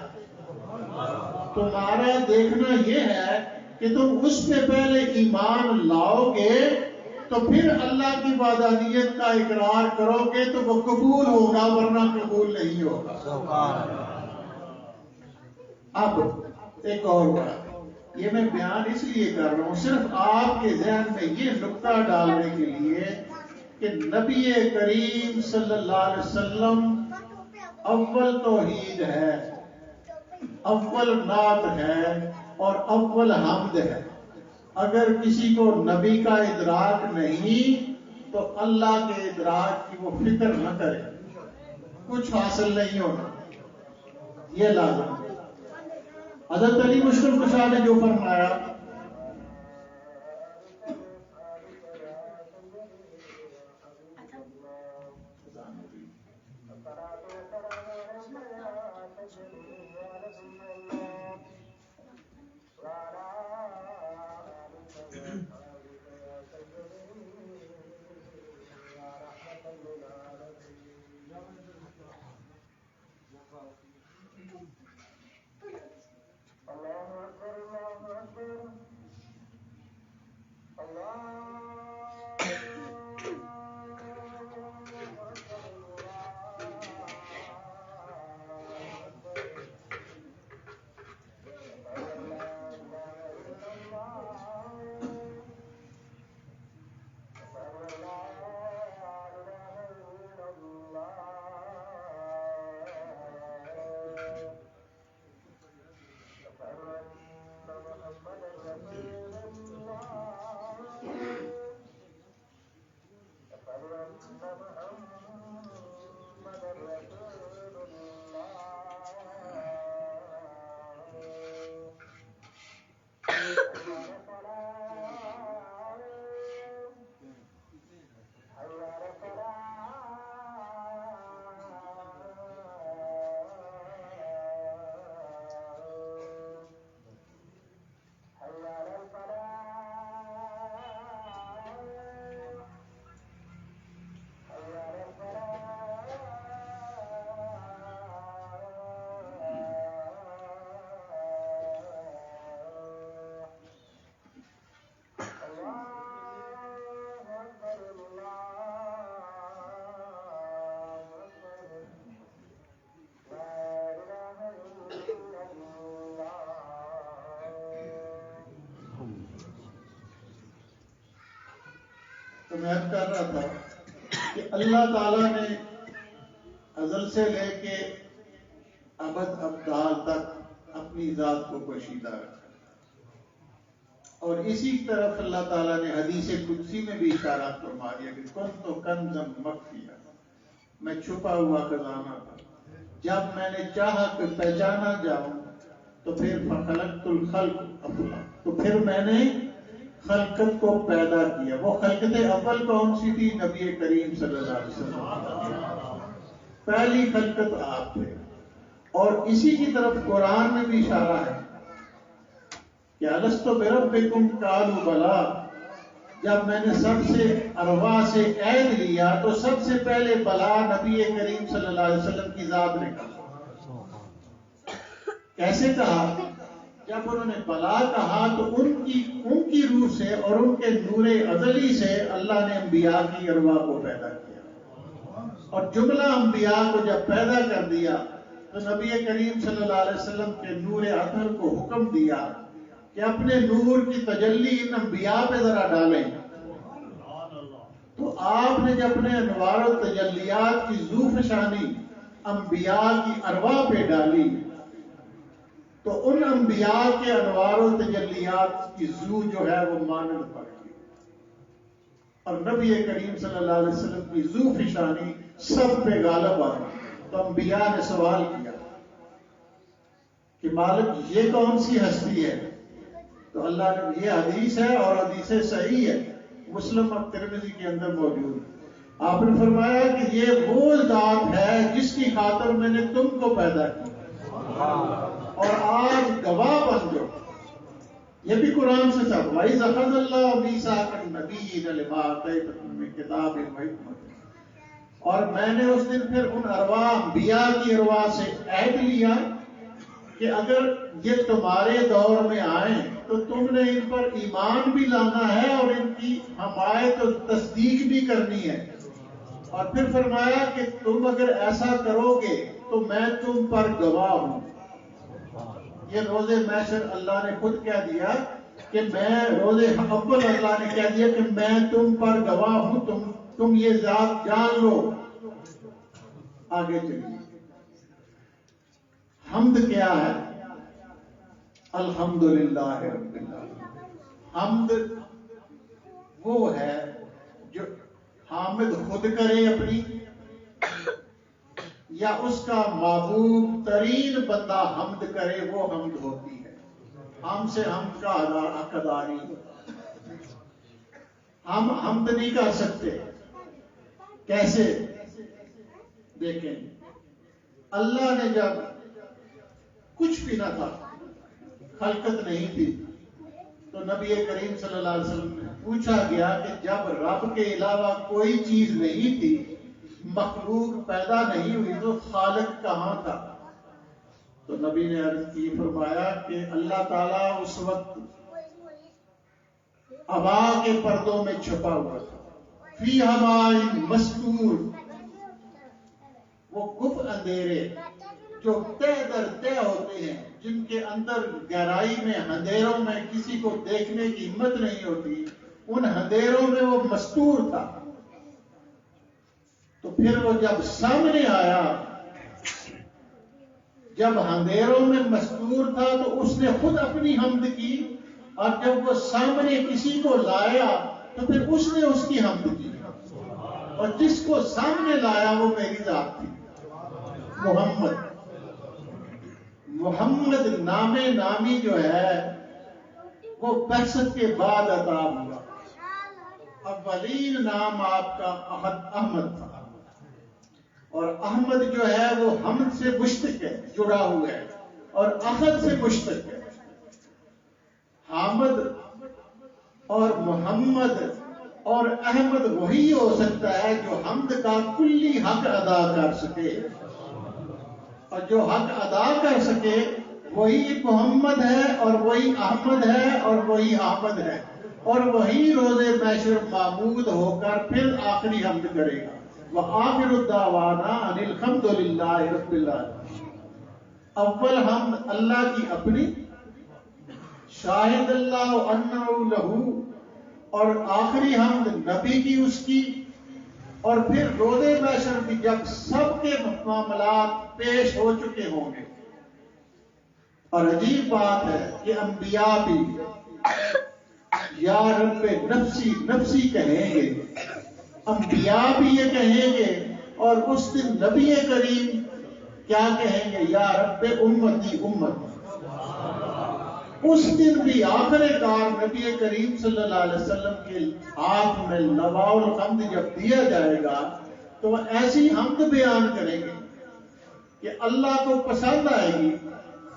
تمہارا دیکھنا یہ ہے کہ تم اس پہ پہلے ایمان لاؤ گے تو پھر اللہ کی وحدانیت کا اقرار کرو گے تو وہ قبول ہوگا، ورنہ قبول نہیں ہوگا۔ اب ایک اور بات، یہ میں بیان اس لیے کر رہا ہوں صرف آپ کے ذہن میں یہ نقطہ ڈالنے کے لیے کہ نبی کریم صلی اللہ علیہ وسلم اول توحید ہے، اول نعت ہے اور اول حمد ہے۔ اگر کسی کو نبی کا ادراک نہیں تو اللہ کے ادراک کی وہ فکر نہ کرے، کچھ حاصل نہیں ہونا، یہ لازم ہے۔ حضرت علی مشکل کشا نے جو فرمایا، تو میں کر رہا تھا کہ اللہ تعالیٰ نے ازل سے لے کے ابد ابدال تک اپنی ذات کو پوشیدہ رکھا. اور اسی طرف اللہ تعالیٰ نے حدیث قدسی میں بھی اشارہ فرما دیا کہ کنت کنزا مخفیا، میں چھپا ہوا خزانہ تھا، جب میں نے چاہا کہ پہچانا جاؤں تو پھر فخلقت الخلق اولا، تو پھر میں نے خلقت کو پیدا کیا. وہ خلقت اول کون سی تھی؟ نبی کریم صلی اللہ علیہ وسلم. پہلی خلقت آپ تھے. اور اسی کی طرف قرآن میں بھی اشارہ ہے کہ الست بربکم قالوا بلا، جب میں نے سب سے ارواح سے عہد لیا تو سب سے پہلے بلا نبی کریم صلی اللہ علیہ وسلم کی ذات نے کہا. کیسے کہا؟ جب انہوں نے بلا کہا تو ان کی روح سے اور ان کے نور ازلی سے اللہ نے انبیاء کی ارواح کو پیدا کیا. اور جملہ انبیاء کو جب پیدا کر دیا تو نبی کریم صلی اللہ علیہ وسلم کے نور اطہر کو حکم دیا کہ اپنے نور کی تجلی ان انبیاء پہ ذرا ڈالیں. تو آپ نے جب اپنے انوار و تجلیات کی ذوفشانی انبیاء کی ارواح پہ ڈالی تو ان انبیاء کے انوار و تجلیات کی ذو جو ہے وہ مانند پڑ گئی. اور نبی کریم صلی اللہ علیہ وسلم کی ذوفشانی سب پہ غالب آ گئی. تو انبیاء نے سوال کیا کہ مالک یہ کون سی ہستی ہے؟ تو اللہ نے، یہ حدیث ہے اور حدیث صحیح ہے، مسلم اور ترمذی کے اندر موجود. آپ نے فرمایا کہ یہ وہ ذات ہے جس کی خاطر میں نے تم کو پیدا کیا اور آج گواہ بن جاؤ. یہ بھی قرآن سے تھا، وَإِذْ أَخَذَ اللَّهُ مِيثَاقَ النَّبِيِّينَ لَمَا آتَيْتُكُم مِّن كِتَابٍ وَحِكْمَةٍ. اور میں نے اس دن پھر ان ارواح انبیاء کی ارواح سے عہد لیا کہ اگر یہ تمہارے دور میں آئیں تو تم نے ان پر ایمان بھی لانا ہے اور ان کی حمایت اور تصدیق بھی کرنی ہے. اور پھر فرمایا کہ تم اگر ایسا کرو گے تو میں تم پر گواہ ہوں. یہ روز محشر اللہ نے خود کہہ دیا کہ میں روز اول اللہ نے کہہ دیا کہ میں تم پر گواہ ہوں، تم یہ ذات جان لو. آگے چلیے. حمد کیا ہے؟ الحمدللہ رب العالمین. حمد وہ ہے جو حامد خود کرے اپنی، یا اس کا محبوب ترین بندہ حمد کرے، وہ حمد ہوتی ہے. ہم سے حمد کا حق ادا نہیں. ہم حمد نہیں کر سکتے. کیسے؟ دیکھیں، اللہ نے جب کچھ بھی نہ تھا، خلقت نہیں تھی، تو نبی کریم صلی اللہ علیہ وسلم نے پوچھا گیا کہ جب رب کے علاوہ کوئی چیز نہیں تھی، مخلوق پیدا نہیں ہوئی، تو خالق کہاں تھا؟ تو نبی نے عرض کی، فرمایا کہ اللہ تعالیٰ اس وقت ابا کے پردوں میں چھپا ہوا تھا. فی ہمائن مستور، وہ گپ اندھیرے جو تہ در تہ ہوتے ہیں، جن کے اندر گہرائی میں اندھیروں میں کسی کو دیکھنے کی ہمت نہیں ہوتی، ان اندھیروں میں وہ مستور تھا. تو پھر وہ جب سامنے آیا، جب اندھیروں میں مستور تھا تو اس نے خود اپنی حمد کی، اور جب وہ سامنے کسی کو لایا تو پھر اس نے اس کی حمد کی. اور جس کو سامنے لایا وہ میری ذات تھی، محمد نامی جو ہے وہ بعثت کے بعد عطا ہوا. اولین نام آپ کا احمد تھا، اور احمد جو ہے وہ حمد سے مشتق ہے، جڑا ہوا ہے، اور احد سے مشتق ہے. حامد اور محمد اور احمد وہی ہو سکتا ہے جو حمد کا کلی حق ادا کر سکے، اور جو حق ادا کر سکے وہی محمد ہے، اور وہی احمد ہے، اور وہی احمد ہے، اور وہی روز محشر معبود ہو کر پھر آخری حمد کرے گا. وآخر الدعوانا ان الحمد للہ رب العالمین. اول حمد اللہ کی اپنی، شاہد اللہ انہ لہو، اور آخری حمد نبی کی اس کی، اور پھر روز محشر بھی جب سب کے معاملات پیش ہو چکے ہوں گے اور عجیب بات ہے کہ انبیاء بھی یا رب نفسی نفسی کہیں گے، انبیاء بھی یہ کہیں گے، اور اس دن نبی کریم کیا کہیں گے؟ یا رب امتی امتی۔ اس دن بھی آخر کار نبی کریم صلی اللہ علیہ وسلم کے ہاتھ میں لواء الحمد جب دیا جائے گا تو وہ ایسی حمد بیان کریں گے کہ اللہ کو پسند آئے گی،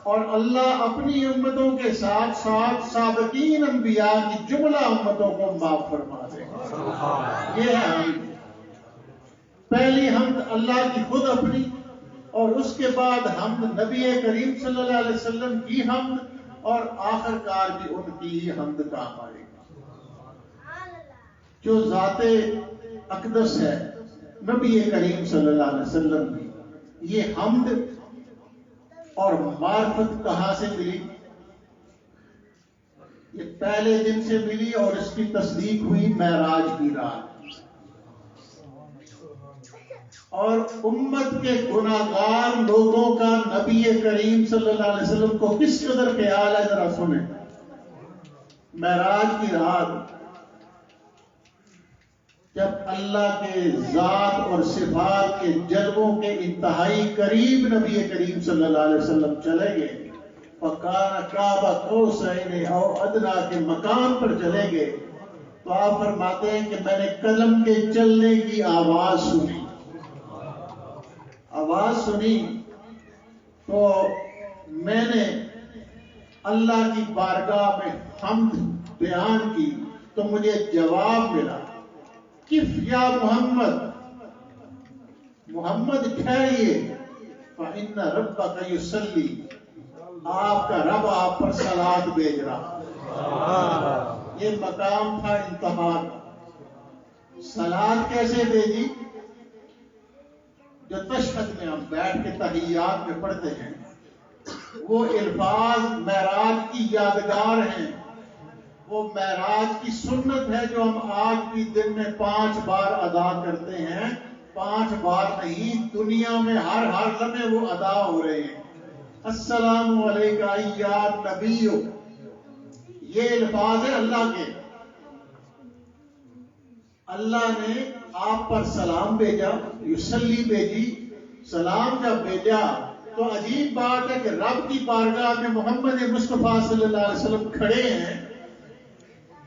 اور اللہ اپنی امتوں کے ساتھ ساتھ سابقین انبیاء کی جملہ امتوں کو معاف فرما دے گا۔ یہ ہے حمد۔ پہلی حمد اللہ کی خود اپنی، اور اس کے بعد حمد نبی کریم صلی اللہ علیہ وسلم کی حمد، اور آخر کار بھی ان کی ہی حمد کام آئے گا۔ جو ذات اقدس ہے نبی کریم صلی اللہ علیہ وسلم کی، یہ حمد اور معرفت کہاں سے ملی؟ یہ پہلے دن سے ملی، اور اس کی تصدیق ہوئی معراج کی رات۔ اور امت کے گناہگار لوگوں کا نبی کریم صلی اللہ علیہ وسلم کو کس قدر خیال ہے، ذرا سنیں۔ معراج کی رات جب اللہ کے ذات اور صفات کے جلووں کے انتہائی قریب نبی کریم صلی اللہ علیہ وسلم چلے گئے، فَكَانَ قَابَ قَوْسَيْنِ أَوْ أَدْنَىٰ کے مقام پر چلے گئے، تو آپ فرماتے ہیں کہ میں نے قلم کے چلنے کی آواز سنی۔ آواز سنی تو میں نے اللہ کی بارگاہ میں حمد بیان کی، تو مجھے جواب ملا، کف یا محمد، محمد ٹھہریے، فإن ربک یصلی، آپ کا رب آپ پر صلوات بھیج رہا۔ یہ مقام تھا انتہا کا۔ صلوات کیسے بھیجی؟ جو تشہد میں ہم بیٹھ کے تحیات میں پڑھتے ہیں، وہ الفاظ معراج کی یادگار ہیں، وہ معراج کی سنت ہے جو ہم آج بھی دن میں 5 بار ادا کرتے ہیں۔ 5 بار نہیں، دنیا میں ہر لمحے وہ ادا ہو رہے ہیں۔ السلام علیکم یا نبی، یہ الفاظ ہیں اللہ کے۔ اللہ نے آپ پر سلام بھیجا، یصلی بھیجی، سلام جب بھیجا تو عجیب بات ہے کہ رب کی بارگاہ میں محمد مصطفیٰ صلی اللہ علیہ وسلم کھڑے ہیں،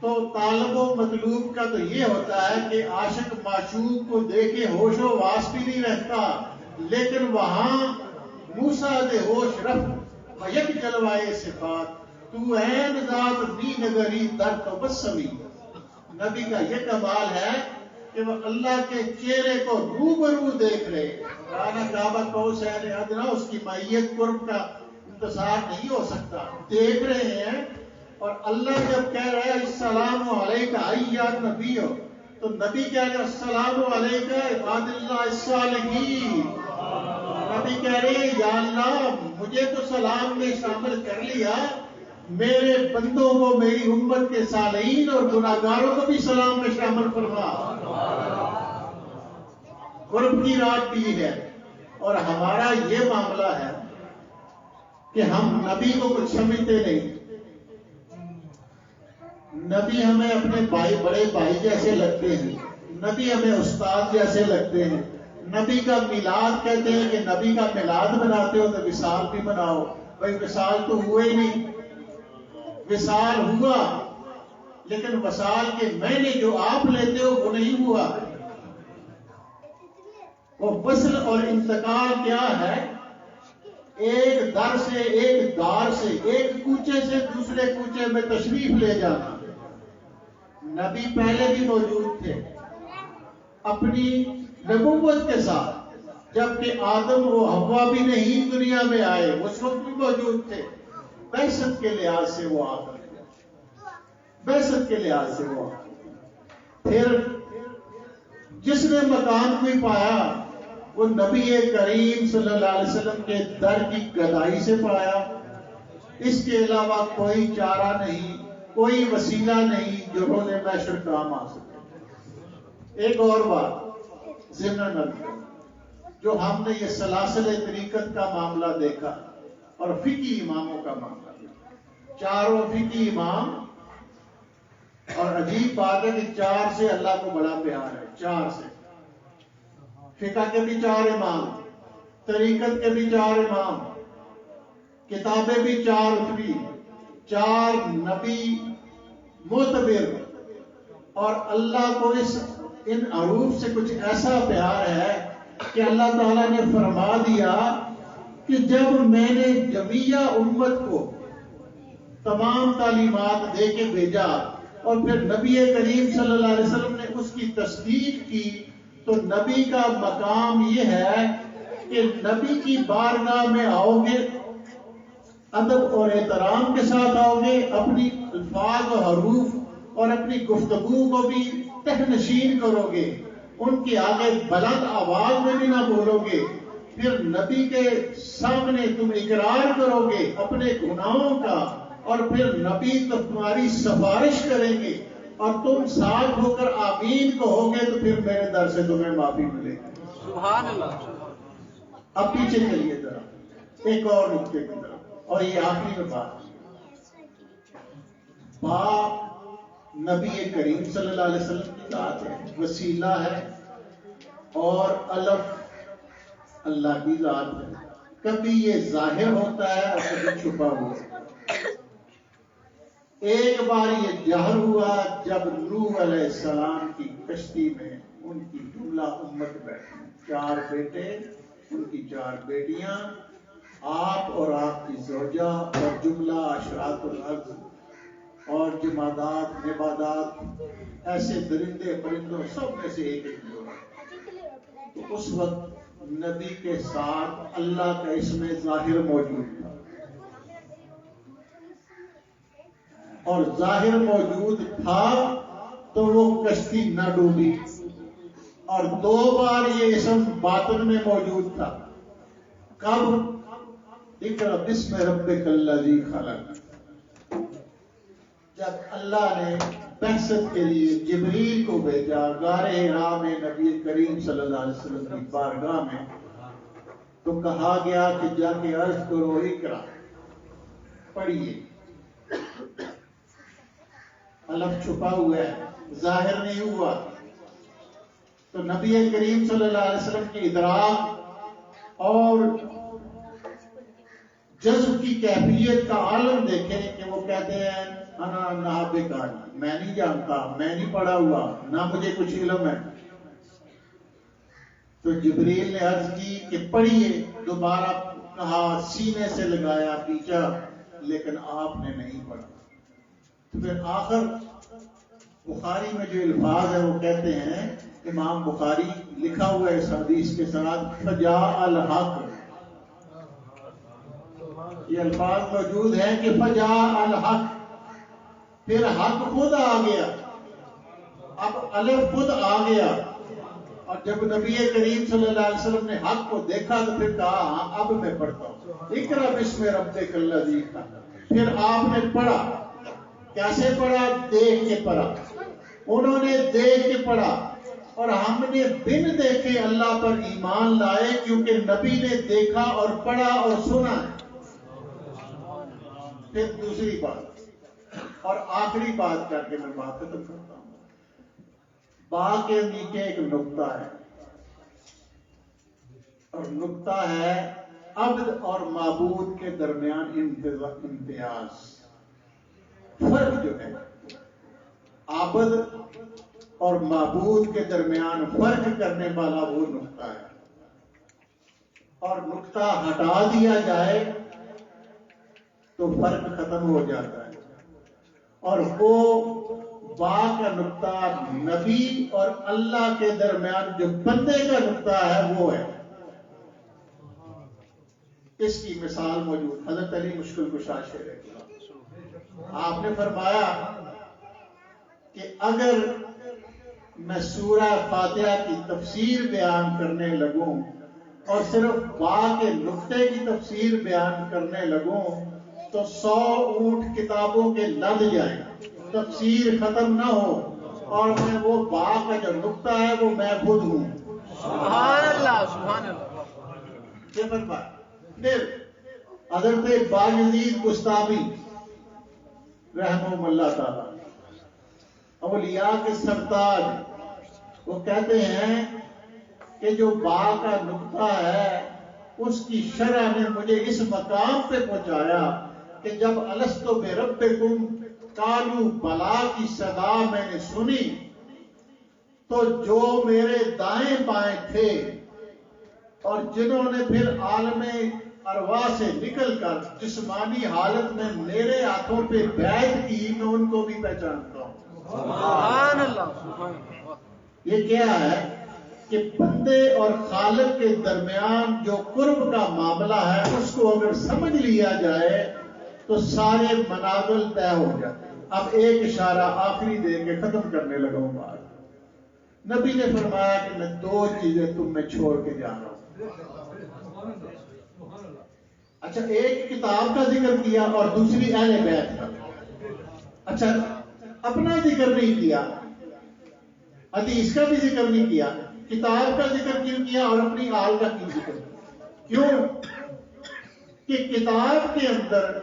تو طالب و مطلوب کا تو یہ ہوتا ہے کہ عاشق معشوق کو دیکھے ہوش و واس بھی نہیں رہتا، لیکن وہاں موسیٰ دے ہوش رفت و یک جلوائے صفات، تو عین ذات بی نگری در تبسمی۔ نبی کا یہ کمال ہے کہ وہ اللہ کے چہرے کو روبرو دیکھ رہے، رانا کعبہ قوسین ادنیٰ، اس کی معیت قرب کا انتظار نہیں ہو سکتا، دیکھ رہے ہیں۔ اور اللہ جب کہہ رہا ہے السلام علیکہ ایھا نبی، تو نبی کہہ رہے ہیں السلام علیکہ عباد اللہ الصالحین۔ نبی کہہ رہے ہیں یا اللہ مجھے تو سلام میں شامل کر لیا، میرے بندوں کو، میری امت کے صالحین اور گناہگاروں کو بھی سلام میں شامل فرما۔ قرب کی رات بھی ہے، اور ہمارا یہ معاملہ ہے کہ ہم نبی کو کچھ سمجھتے نہیں۔ نبی ہمیں اپنے بھائی، بڑے بھائی جیسے لگتے ہیں، نبی ہمیں استاد جیسے لگتے ہیں۔ نبی کا میلاد کہتے ہیں کہ نبی کا میلاد مناتے ہو تو وصال بھی مناؤ، بھائی وصال تو ہوئے ہی نہیں۔ وصال ہوا، لیکن وصال کے معنی جو آپ لیتے ہو وہ نہیں ہوا۔ وہ وصل اور انتقال کیا ہے؟ ایک در سے، ایک دار سے، ایک کوچے سے دوسرے کوچے میں تشریف لے جانا۔ نبی پہلے بھی موجود تھے اپنی نبوت کے ساتھ، جبکہ آدم و حوا بھی نہیں دنیا میں آئے، اس وقت بھی موجود تھے۔ بعثت کے لحاظ سے وہ آ کر، بعثت کے لحاظ سے وہ آ کر، پھر جس نے مکان کوئی پایا وہ نبی کریم صلی اللہ علیہ وسلم کے در کی گدائی سے پایا۔ اس کے علاوہ کوئی چارہ نہیں، کوئی وسیلہ نہیں جو روز محشر کام آ سکے۔ ایک اور بات ضمن جو ہم نے یہ سلاسل طریقت کا معاملہ دیکھا، اور فقی اماموں کا معاملہ، چاروں فقی امام. اور عجیب بات ہے کہ 4 سے اللہ کو بڑا پیار ہے، 4 سے. فقہ کے بھی 4 امام، طریقت کے بھی 4 امام، کتابیں بھی 4 اتری، 4 نبی معتبر. اور اللہ کو ان حروف سے کچھ ایسا پیار ہے کہ اللہ تعالیٰ نے فرما دیا کہ جب میں نے جمیع امت کو تمام تعلیمات دے کے بھیجا اور پھر نبی کریم صلی اللہ علیہ وسلم نے اس کی تصدیق کی، تو نبی کا مقام یہ ہے کہ نبی کی بارگاہ میں آؤ گے، ادب اور احترام کے ساتھ آؤ گے، اپنی الفاظ و حروف اور اپنی گفتگو کو بھی تہنشین کرو گے، ان کے آگے بلند آواز میں بھی نہ بولو گے. پھر نبی کے سامنے تم اقرار کرو گے اپنے گناہوں کا، اور پھر نبی تمہاری سفارش کریں گے اور تم ساتھ ہو کر آمین کہو گے، تو پھر میرے در سے تمہیں معافی ملے گی. سبحان اللہ. اب پیچھے چلیے ذرا ایک اور نقطے کی طرف، اور یہ آخری میں بات. باپ نبی کریم صلی اللہ علیہ وسلم کی ذات ہے، وسیلہ ہے، اور الف اللہ کی ذات ہے. کبھی یہ ظاہر ہوتا ہے اور کبھی چھپا ہوا. ایک بار یہ ظاہر ہوا جب نوح علیہ السلام کی کشتی میں ان کی جملہ امت بیٹھی، 4 بیٹے، ان کی 4 بیٹیاں، آپ اور آپ کی زوجہ، اور جملہ اشراط الارض اور جمادات، نباتات، ایسے درندے پرندوں، سب میں سے ایک جوڑا. تو اس وقت نبی کے ساتھ اللہ کا اسم ظاہر موجود تھا، اور ظاہر موجود تھا تو وہ کشتی نہ ڈوبی. اور 2 بار یہ اسم باطن میں موجود تھا. کب؟ اقرأ بسم ربک الذی خلق. جب اللہ نے بعثت کے لیے جبریل کو بھیجا غار حرا میں نبی کریم صلی اللہ علیہ وسلم کی بارگاہ میں، تو کہا گیا کہ جا کے عرض کرو اقرأ، پڑھیے. الف چھپا ہوا ہے، ظاہر نہیں ہوا. تو نبی کریم صلی اللہ علیہ وسلم کی ادراک اور جذب کی کیفیت کا عالم دیکھیں کہ وہ کہتے ہیں انا نابغ، میں نہیں جانتا، میں نہیں پڑھا ہوا، نہ مجھے کچھ علم ہے. تو جبریل نے عرض کی کہ پڑھیے. دوبارہ کہا، سینے سے لگایا، پیچھا، لیکن آپ نے نہیں پڑھا. تو پھر آخر بخاری میں جو الفاظ ہے وہ کہتے ہیں، امام بخاری لکھا ہوا ہے اس حدیث کے ساتھ، فجاء الحق. یہ الفاظ موجود ہیں کہ فجاء الحق، پھر حق خود آ گیا. اب الف خود آ گیا. اور جب نبی کریم صلی اللہ علیہ وسلم نے حق کو دیکھا تو پھر کہا ہاں اب میں پڑھتا ہوں، اقرأ بسم ربک الذی خلق. پھر آپ نے پڑھا. کیسے پڑھا؟ دیکھ کے پڑھا. انہوں نے دیکھ کے پڑھا، اور ہم نے بن دیکھے اللہ پر ایمان لائے، کیونکہ نبی نے دیکھا اور پڑھا اور سنا. پھر دوسری بات اور آخری بات کر کے میں بات ختم کرتا ہوں. با کے نیچے ایک نقطہ ہے، اور نقطہ ہے عبد اور معبود کے درمیان امتیاز. فرق جو ہے عابد اور معبود کے درمیان فرق کرنے والا وہ نقطہ ہے. اور نقطہ ہٹا دیا جائے تو فرق ختم ہو جاتا ہے. اور وہ با کا نقطہ نبی اور اللہ کے درمیان جو بندے کا نقطہ ہے وہ ہے. اس کی مثال موجود حضرت علی مشکل کشا شیر ہے. آپ نے فرمایا کہ اگر میں سورہ فاتحہ کی تفسیر بیان کرنے لگوں اور صرف با کے نقطے کی تفسیر بیان کرنے لگوں تو 100 اونٹ کتابوں کے لد جائیں، تفسیر ختم نہ ہو، اور میں وہ با کا جو نقطہ ہے وہ میں خود ہوں. سبحان اللہ، سبحان اللہ. پھر حضرت بایزید بستامی رحمہ اللہ تعالی اولیاء کے سرتاج، وہ کہتے ہیں کہ جو با کا نقطہ ہے اس کی شرح نے مجھے اس مقام پہ پہنچایا کہ جب الستو بربکم قالوا بلا کی صدا میں نے سنی تو جو میرے دائیں بائیں تھے اور جنہوں نے پھر عالم ارواح سے نکل کر جسمانی حالت میں میرے ہاتھوں پہ بیعت کی، میں ان کو بھی پہچانتا ہوں۔ سبحان اللہ۔ یہ کیا ہے کہ بندے اور خالق کے درمیان جو قرب کا معاملہ ہے اس کو اگر سمجھ لیا جائے تو سارے منازل طے ہو جاتے ہیں۔ اب ایک اشارہ آخری دے کے ختم کرنے لگا ہوں بات۔ نبی نے فرمایا کہ میں دو چیزیں تم میں چھوڑ کے جا رہا ہوں۔ اچھا، ایک کتاب کا ذکر کیا اور دوسری اہل بیت کا۔ اچھا، اپنا ذکر نہیں کیا، حدیث کا بھی ذکر نہیں کیا، کتاب کا ذکر کیوں کیا اور اپنی آل کا کیوں ذکر کیا؟ کیوں کہ کتاب کے اندر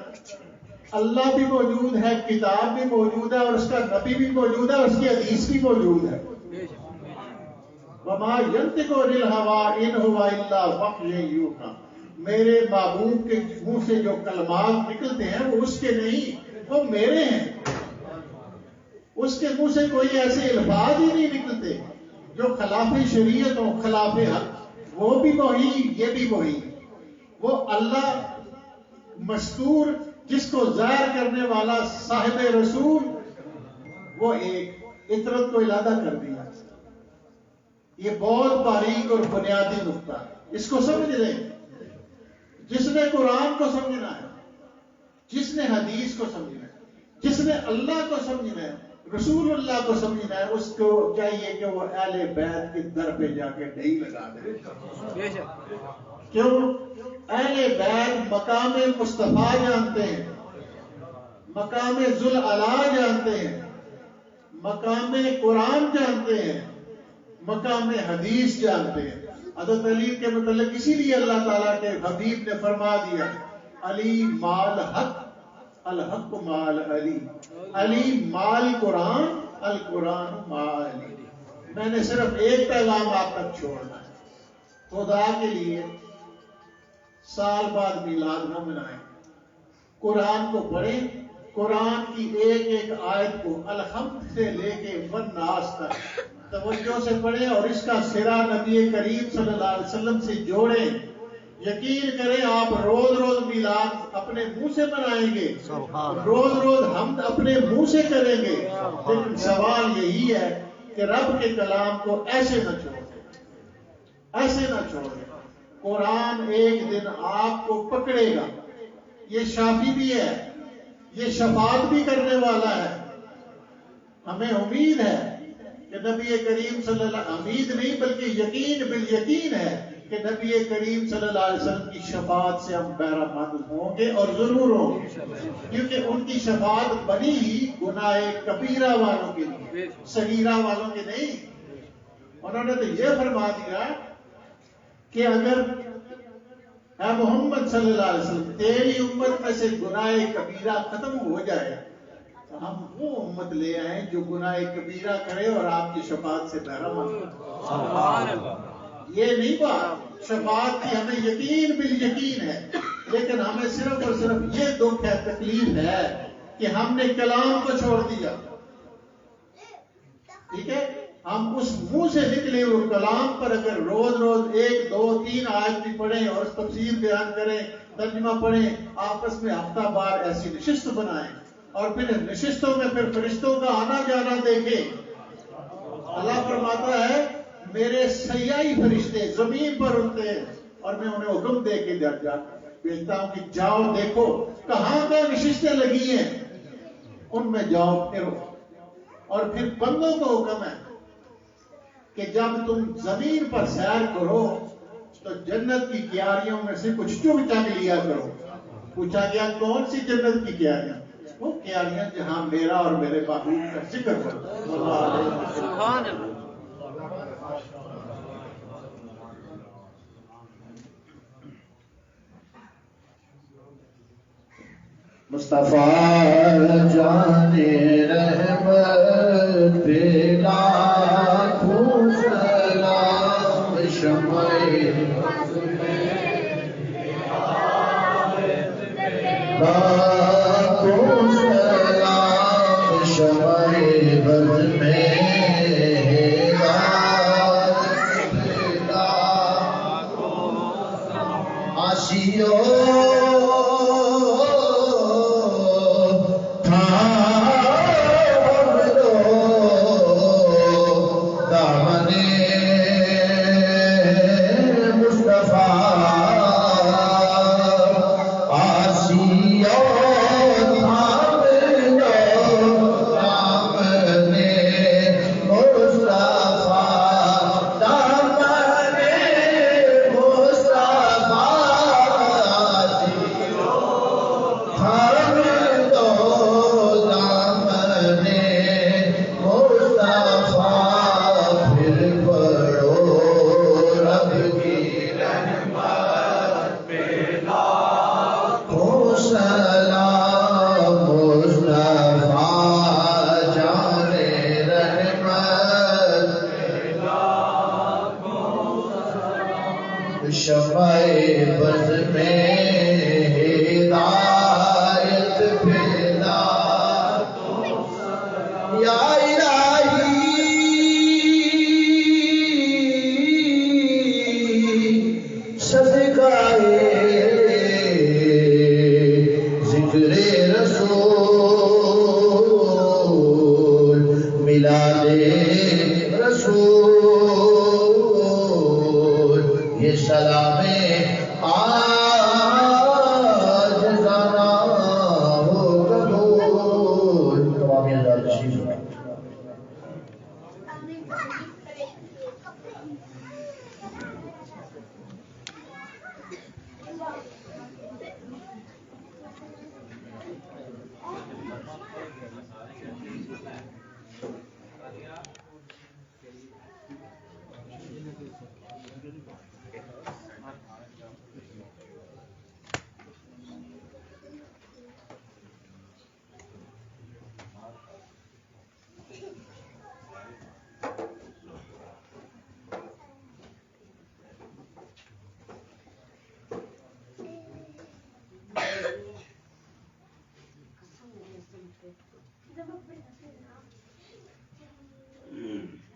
اللہ بھی موجود ہے، کتاب بھی موجود ہے اور اس کا نبی بھی موجود ہے اور اس کی حدیث بھی موجود ہے۔ وما ينطق عن الهوى ان هو الا وحی یوحی، میرے محبوب کے منہ سے جو کلمات نکلتے ہیں وہ اس کے نہیں، وہ میرے ہیں۔ اس کے منہ سے کوئی ایسے الفاظ ہی نہیں نکلتے جو خلاف شریعت ہو، خلاف حق۔ وہ بھی وہی، یہ بھی وہی۔ وہ اللہ مستور جس کو ظاہر کرنے والا صاحب رسول، وہ ایک اطرت کو علادہ کر دیا۔ یہ بہت باریک اور بنیادی نقطہ ہے، اس کو سمجھ لیں۔ جس نے قرآن کو سمجھنا ہے، جس نے حدیث کو سمجھنا ہے، جس نے اللہ کو سمجھنا ہے، رسول اللہ کو سمجھنا ہے، اس کو چاہیے کہ وہ اہل بیت کے در پہ جا کے ڈھئی لگا دے۔ کیوں؟ اہل بیت مقام مصطفیٰ جانتے ہیں، مقام ذوالعلا جانتے ہیں، مقام قرآن جانتے ہیں، مقام حدیث جانتے ہیں۔ حضرت علی کے متعلق اسی لیے اللہ تعالیٰ کے حبیب نے فرما دیا علی مال حق الحق مال علی، علی مال قرآن القرآن مال علی۔ میں نے صرف ایک پیغام آپ تک چھوڑنا ہے، خدا کے لیے سال بعد میلاد نہ منائیں، قرآن کو پڑھیں، قرآن کی ایک ایک آیت کو الحمد سے لے کے والناس تک توجہ سے پڑھیں اور اس کا سرا نبی کریم صلی اللہ علیہ وسلم سے جوڑیں۔ یقین کریں آپ روز روز میلاد اپنے منہ سے منائیں گے، روز روز حمد اپنے منہ سے کریں گے، لیکن سوال یہی ہے کہ رب کے کلام کو ایسے نہ چھوڑیں، ایسے نہ چھوڑیں۔ قرآن ایک دن آپ کو پکڑے گا، یہ شافی بھی ہے، یہ شفاعت بھی کرنے والا ہے۔ ہمیں امید ہے کہ نبی کریم صلی اللہ، امید نہیں بلکہ یقین بالیقین ہے کہ نبی کریم صلی اللہ علیہ وسلم کی شفاعت سے ہم بہرہ مند ہوں گے اور ضرور ہوں گے، کیونکہ ان کی شفاعت بنی ہی گناہ کبیرہ والوں کے لیے، صغیرہ والوں کے نہیں۔ انہوں نے تو یہ فرما دیا کہ اگر اے محمد صلی اللہ علیہ وسلم تیری امت میں سے گناہ کبیرہ ختم ہو جائے تو ہم وہ امت لے آئیں جو گناہ کبیرہ کرے اور آپ کی شفاعت سے بہرہ مند ہو۔ یہ نہیں بات، شفاعت کی ہمیں یقین بالیقین ہے، لیکن ہمیں صرف اور صرف یہ دکھ ہے، تکلیف ہے کہ ہم نے کلام کو چھوڑ دیا۔ ٹھیک ہے، ہم اس منہ سے نکلے ہوئے کلام پر اگر روز روز ایک دو تین آیت بھی پڑھیں اور تفسیر بیان کریں، ترجمہ پڑھیں، آپس میں ہفتہ بار ایسی نشست بنائیں اور پھر نشستوں میں پھر فرشتوں کا آنا جانا دیکھیں۔ اللہ فرماتا ہے میرے سیائی فرشتے زمین پر اڑتے ہیں اور میں انہیں حکم دے کے بھیجتا ہوں کہ جاؤ دیکھو کہاں پہ نشستیں لگی ہیں، ان میں جاؤ پھرو۔ اور پھر بندوں کو حکم ہے کہ جب تم زمین پر سیر کرو تو جنت کی کیاریوں میں سے کچھ چگ چگ لیا کرو۔ پوچھا گیا کون سی جنت کی کیاریاں؟ وہ کیاریاں جہاں میرا اور میرے محبوب کا ذکر ہو۔ سبحان اللہ۔ مصطفیٰ جان رحمت پہ لاکھوں سلام شمع لاکھوں سلام شمع بز میں آسیو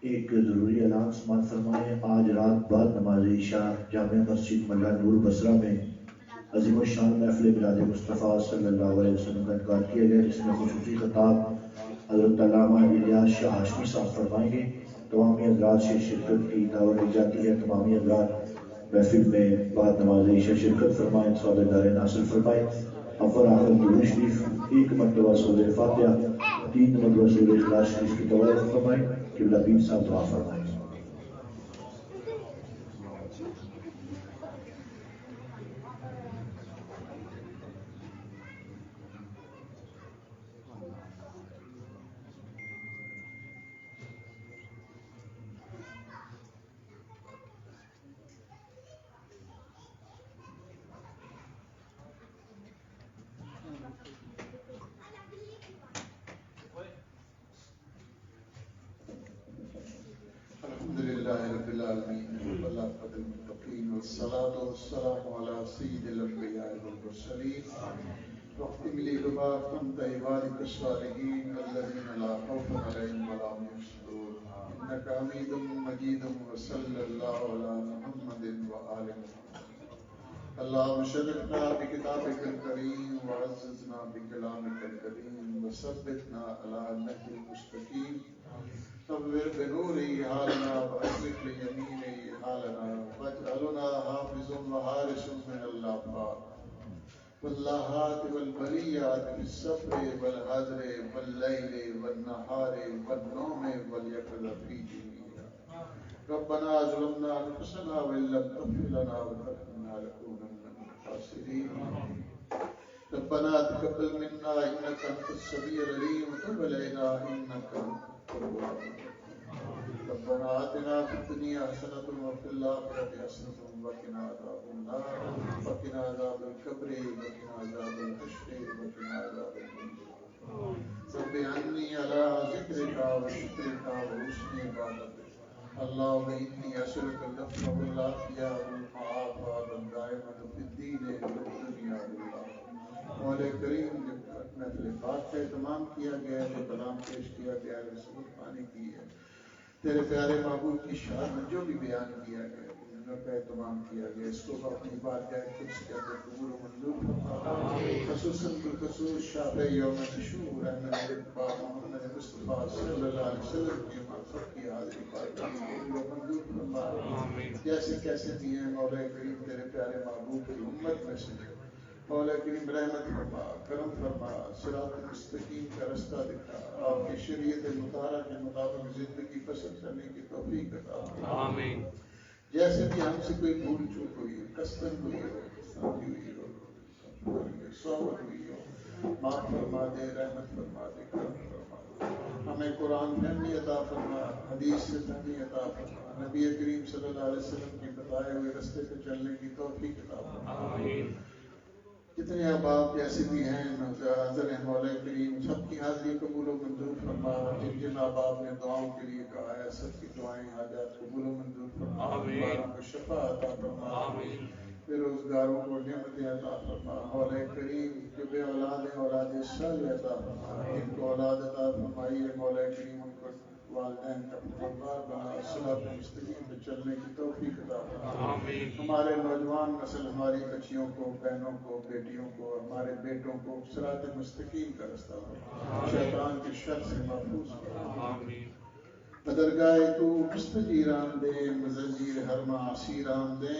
ایک ضروری اعلان سماعت فرمائیں. آج رات بعد نماز عشاء جامع مسجد ملا نور بصرہ میں عظیم الشان محفل میلاد مصطفیٰ صلی اللہ علیہ وسلم کا انعقاد کیا گیا، جس میں خصوصی خطاب حضرت علامہ الیاس شاہ ہاشمی صاحب فرمائیں گے. تمامی حضرات سے شرکت کی دعوت دی جاتی ہے. تمامی حضرات محفل میں بعد نماز عشاء شرکت فرمائیں، ثواب دارین حاصل فرمائیں. اول آخر درود شریف، ایک مرتبہ سورہ فاتحہ، 3 مرتبہ سورہ اخلاص شریف کی تلاوت فرمائیں. قبلہ پیر صاحب دعا فرمائیں. والصلاة والسلام على سيد الأنبياء والمرسلين واختم لي ببارك أنت عبادك الصالحين الذين لا خوف عليهم ولا هم يحزنون إنك حميد مجيد وصلى الله على محمد وآل محمد. اللهم شرفنا بكتابك الكريم وعززنا بكلامك الكريم وثبتنا على النهج المستقيم. صبر بنوري حالنا وأشرق بيميني حالنا واجعلنا حافظ وحارس من الآفات واللاهات والبليات بالصبر والحذر والليل والنهار والنوم واليقظة في جميعها. ربنا ظلمنا أنفسنا وإن لم تغفر لنا وترحمنا لنكونن من الخاسرين. ربنا تقبل منا إنك أنت السميع العليم وتب علينا إنك أنت التواب الرحيم. ربنا آتنا في الدنيا حسنة وفي الآخرة حسنة وقنا عذاب النار وقنا عذاب القبر وقنا عذاب الحشر وقنا عذاب النار رب عني على ذكرك وشكرك وحسن عبادتك اللهم إني أسألك اللطف والعافية والمعافاة الدائمة في الدين والدنيا والآخرة مولا کریم جب محفل پاک کا اہتمام کیا گیا ہے، جو کلام پیش کیا گیا ہے، سبق پانی کی ہے، تیرے پیارے محبوب کی شان میں جو بھی بیان کیا گیا ان کا اہتمام کیا گیا، اس کو اپنی بارگاہ قدس کے اندر قبول و منظور فرما، خصوصاً بالخصوص شاب یوم مشہور احمد پاک محمد مصطفیٰ صلی اللہ علیہ وسلم کی معرفت کی حاضری پاک قبول و منظور فرما، جیسے کیسے بھی ہیں مولا کریم تیرے پیارے محبوب کی امت میں سے مولا کریم رحمت فرما، کرم فرما، صراط مستقیم کا رستہ دکھا، آپ کی شریعت مطالعہ کے مطابق زندگی پسند کرنے کی توفیق عطا فرما۔ آمین۔ جیسے بھی ہم سے کوئی بھول چوک ہوئی ہو، کسر ہوئی ہو، سختی ہوئی ہو، صحبت ہوئی ہو، معاف فرما دے، رحمت فرما دے، کرم فرما دے، ہمیں قرآن فہمی عطا فرما، حدیث سے فہمی عطا فرما، نبی کریم صلی اللہ علیہ وسلم کی بتائے ہوئے رستے پہ چلنے کی توفیق عطا فرما۔ آمین۔ جتنے احباب جیسے بھی ہیں حاضر ہیں مولا کریم سب کی حاضری قبول و منظور فرما، جن جن احباب نے دعاؤں کے لیے کہا ہے سب کی دعائیں حاجات قبول و منظور فرما، بیماروں کو شفا عطا فرما، بے روزگاروں کو نعمتیں عطا فرما، مولا کریم جو بے اولاد ہیں اولاد صالح عطا فرما، جن کو اولاد عطا فرمائی ہے مولا کریم ان کو والدین کا پروردگار بنا، صراط مستقیم پہ چلنے کی توفیق عطا فرما۔ ہمارے نوجوان نسل ہماری بچیوں کو، بہنوں کو، بیٹیوں کو، ہمارے بیٹوں کو صراط مستقیم کا رستہ فرما، شیطان کے شر سے محفوظ فرما۔ بدرگاہ تو مستجیران دے، مزنجیر ہرما اسیران دے،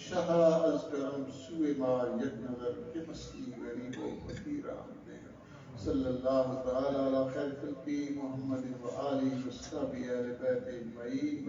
شاہ از کرم سوئے مار یک نظر کے مستی غریب و فقیران دے۔ صلی اللہ تعالی علی خیر خلقی محمد و آلہ و صحبہ اہل بیت اجمعین۔